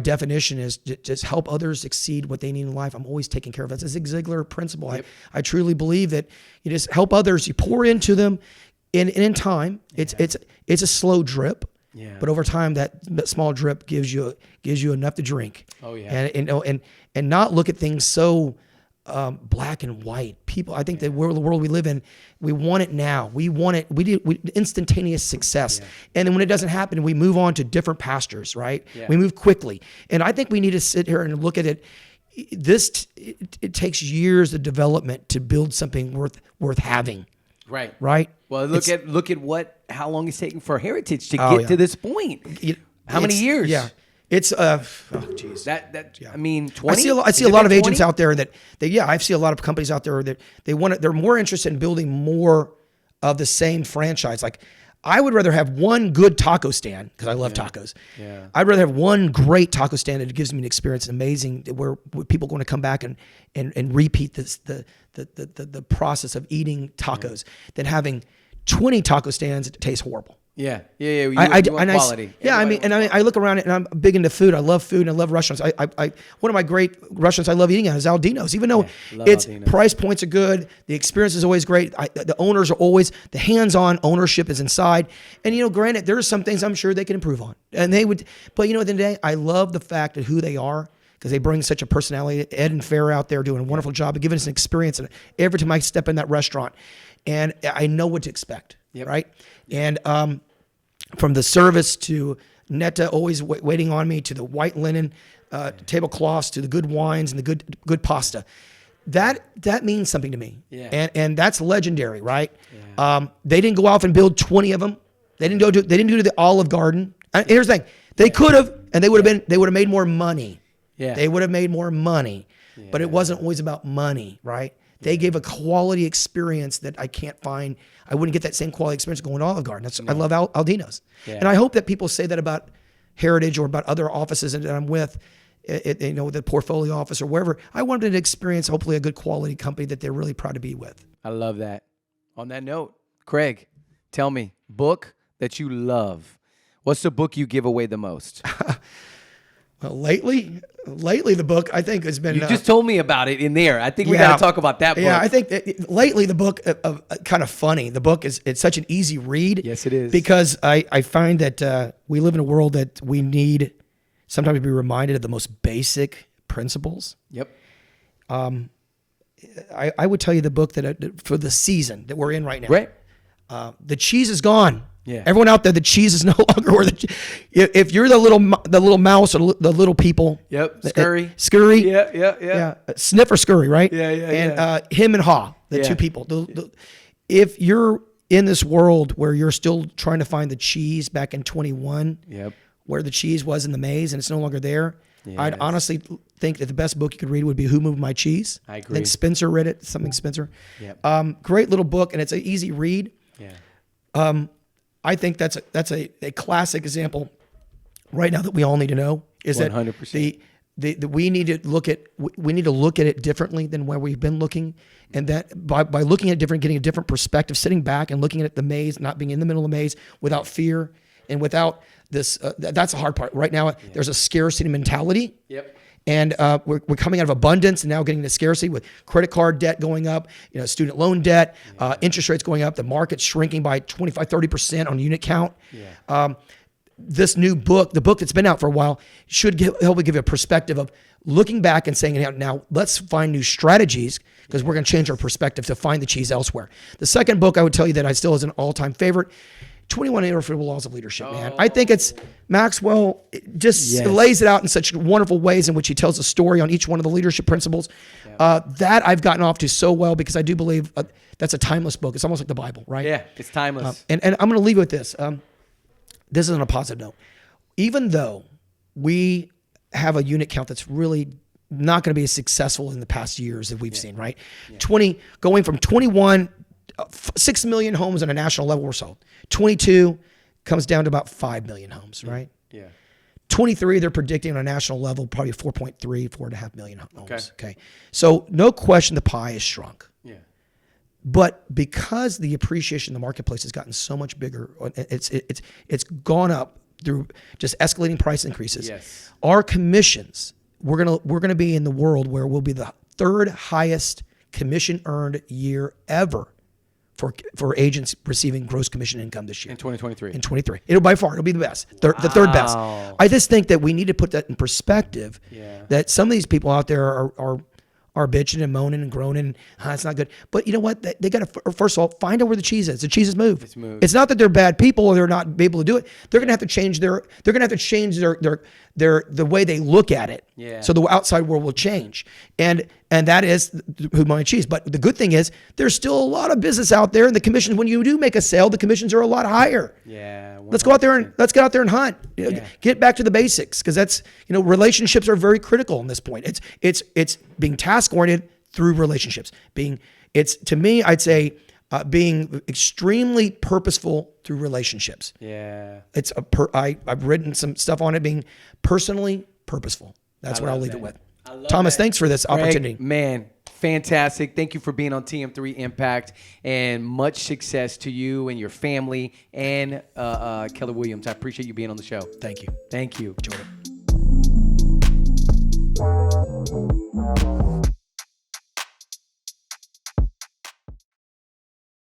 [SPEAKER 2] definition is to just help others exceed what they need in life. I'm always taking care of that. It's a Zig Ziglar principle. Yep. I truly believe that you just help others. You pour into them, in time. It's a slow drip. Yeah. But over time, that small drip gives you enough to drink. Oh yeah. And not look at things so black and white. People, I think the world we live in, we want it now. We want it. We instantaneous success. Yeah. And then when it doesn't happen, we move on to different pastures, right? Yeah. We move quickly. And I think we need to sit here and look at it. It takes years of development to build something worth having.
[SPEAKER 1] Right.
[SPEAKER 2] Right.
[SPEAKER 1] Well, look at how long it's taken for Heritage to get to this point. How many years?
[SPEAKER 2] Yeah. It's geez.
[SPEAKER 1] I mean, 20.
[SPEAKER 2] I see a lot of agents out there that I see a lot of companies out there that they're more interested in building more of the same franchise. Like, I would rather have one good taco stand, because I love tacos. Yeah. I'd rather have one great taco stand that gives me an experience amazing, where people are going to come back and repeat the process of eating tacos, than having 20 taco stands that taste horrible.
[SPEAKER 1] Yeah. You want quality.
[SPEAKER 2] I look around and I'm big into food. I love food and I love restaurants. One of my great restaurants I love eating at is Aldino's. Even though price points are good, the experience is always great. The owners are always, the hands-on ownership is inside. And granted, there are some things I'm sure they can improve on. And they would, but at the end of the day, I love the fact of who they are, because they bring such a personality. Ed and Fair out there doing a wonderful job of giving us an experience. And every time I step in that restaurant, and I know what to expect. Yep. Right. And from the service to Netta always waiting on me, to the white linen tablecloths, to the good wines and the good pasta, that means something to me. Yeah. And that's legendary, right? Yeah. They didn't go off and build 20 of them. They didn't do the Olive Garden. And here's the thing: they could have, and they would have made more money. Yeah. They would have made more money, but it wasn't always about money, right? They gave a quality experience that I can't find. I wouldn't get that same quality experience going to Olive Garden. I love Aldino's. Yeah. And I hope that people say that about Heritage or about other offices that I'm with, the portfolio office or wherever. I want them to experience, hopefully, a good quality company that they're really proud to be with.
[SPEAKER 1] I love that. On that note, Craig, tell me, book that you love. What's the book you give away the most?
[SPEAKER 2] Well, lately the book, I think, has been...
[SPEAKER 1] You just told me about it in there. I think we got to talk about that book.
[SPEAKER 2] Yeah, I think lately the book, kind of funny. The book it's such an easy read.
[SPEAKER 1] Yes, it is.
[SPEAKER 2] Because I find that we live in a world that we need sometimes to be reminded of the most basic principles. Yep. I would tell you the book that for the season that we're in right now.
[SPEAKER 1] Right.
[SPEAKER 2] The cheese is gone.
[SPEAKER 1] Yeah.
[SPEAKER 2] Everyone out there, the cheese is no longer where if you're the little mouse or the little people.
[SPEAKER 1] Yep. Scurry.
[SPEAKER 2] Scurry.
[SPEAKER 1] Yeah.
[SPEAKER 2] Sniff or scurry, right?
[SPEAKER 1] Yeah.
[SPEAKER 2] And him and Haw, the two people. If you're in this world where you're still trying to find the cheese back in 21, where the cheese was in the maze and it's no longer there, I'd honestly think that the best book you could read would be Who Moved My Cheese?
[SPEAKER 1] I agree.
[SPEAKER 2] I think Spencer read it, Spencer. Yep. Great little book, and it's an easy read. Yeah. I think that's a classic example right now that we all need to know is 100%. That we need to look at it differently than where we've been looking, and that by looking at different, getting a different perspective, sitting back and looking at the maze, not being in the middle of the maze without fear and without this. That's the hard part. Right now, there's a scarcity mentality.
[SPEAKER 1] Yep.
[SPEAKER 2] And we're coming out of abundance and now getting to scarcity with credit card debt going up, student loan debt, interest rates going up, the market's shrinking by 25, 30% on unit count. Yeah. This new book, the book that's been out for a while, should help give you a perspective of looking back and saying, now let's find new strategies because we're going to change our perspective to find the cheese elsewhere. The second book I would tell you that I still is an all-time favorite, 21 Irrefutable Laws of Leadership, man. I think it's Maxwell lays it out in such wonderful ways in which he tells a story on each one of the leadership principles. That I've gotten off to so well because I do believe that's a timeless book. It's almost like the Bible, right?
[SPEAKER 1] Yeah, it's timeless.
[SPEAKER 2] And I'm going to leave you with this. This is on a positive note. Even though we have a unit count that's really not going to be as successful in the past years that we've seen, right? Yeah. Going from 21, 6 million homes on a national level were sold. 22 comes down to about 5 million homes, right?
[SPEAKER 1] Yeah.
[SPEAKER 2] 23, they're predicting on a national level, probably 4.5 million homes. Okay. So no question the pie is shrunk. Yeah. But because the appreciation in the marketplace has gotten so much bigger, it's gone up through just escalating price increases. Yes. Our commissions, we're gonna be in the world where we'll be the third highest commission earned year ever for agents receiving gross commission income this year.
[SPEAKER 1] In 2023.
[SPEAKER 2] In 2023. It'll be the best. The third best. I just think that we need to put that in perspective. Yeah. That some of these people out there are bitching and moaning and groaning. It's not good. But you know what? They got to, first of all, find out where the cheese is. The cheese is moved. It's moved. It's not that they're bad people or they're not able to do it. They're going to have to change the way they look at it. Yeah. So the outside world will change. And that is who my cheese. But the good thing is there's still a lot of business out there, and the commissions, when you do make a sale, the commissions are a lot higher. Yeah. 100%. Let's get out there and hunt. Get back to the basics, because that's, relationships are very critical in this point. It's being task oriented through relationships. To me, I'd say being extremely purposeful through relationships. Yeah. I've written some stuff on it, being personally purposeful. That's what I'll leave it with. Thomas, thanks for this opportunity.
[SPEAKER 1] Man, fantastic. Thank you for being on TM3 Impact, and much success to you and your family and Keller Williams. I appreciate you being on the show.
[SPEAKER 2] Thank you.
[SPEAKER 1] Thank you.
[SPEAKER 2] Enjoyed it.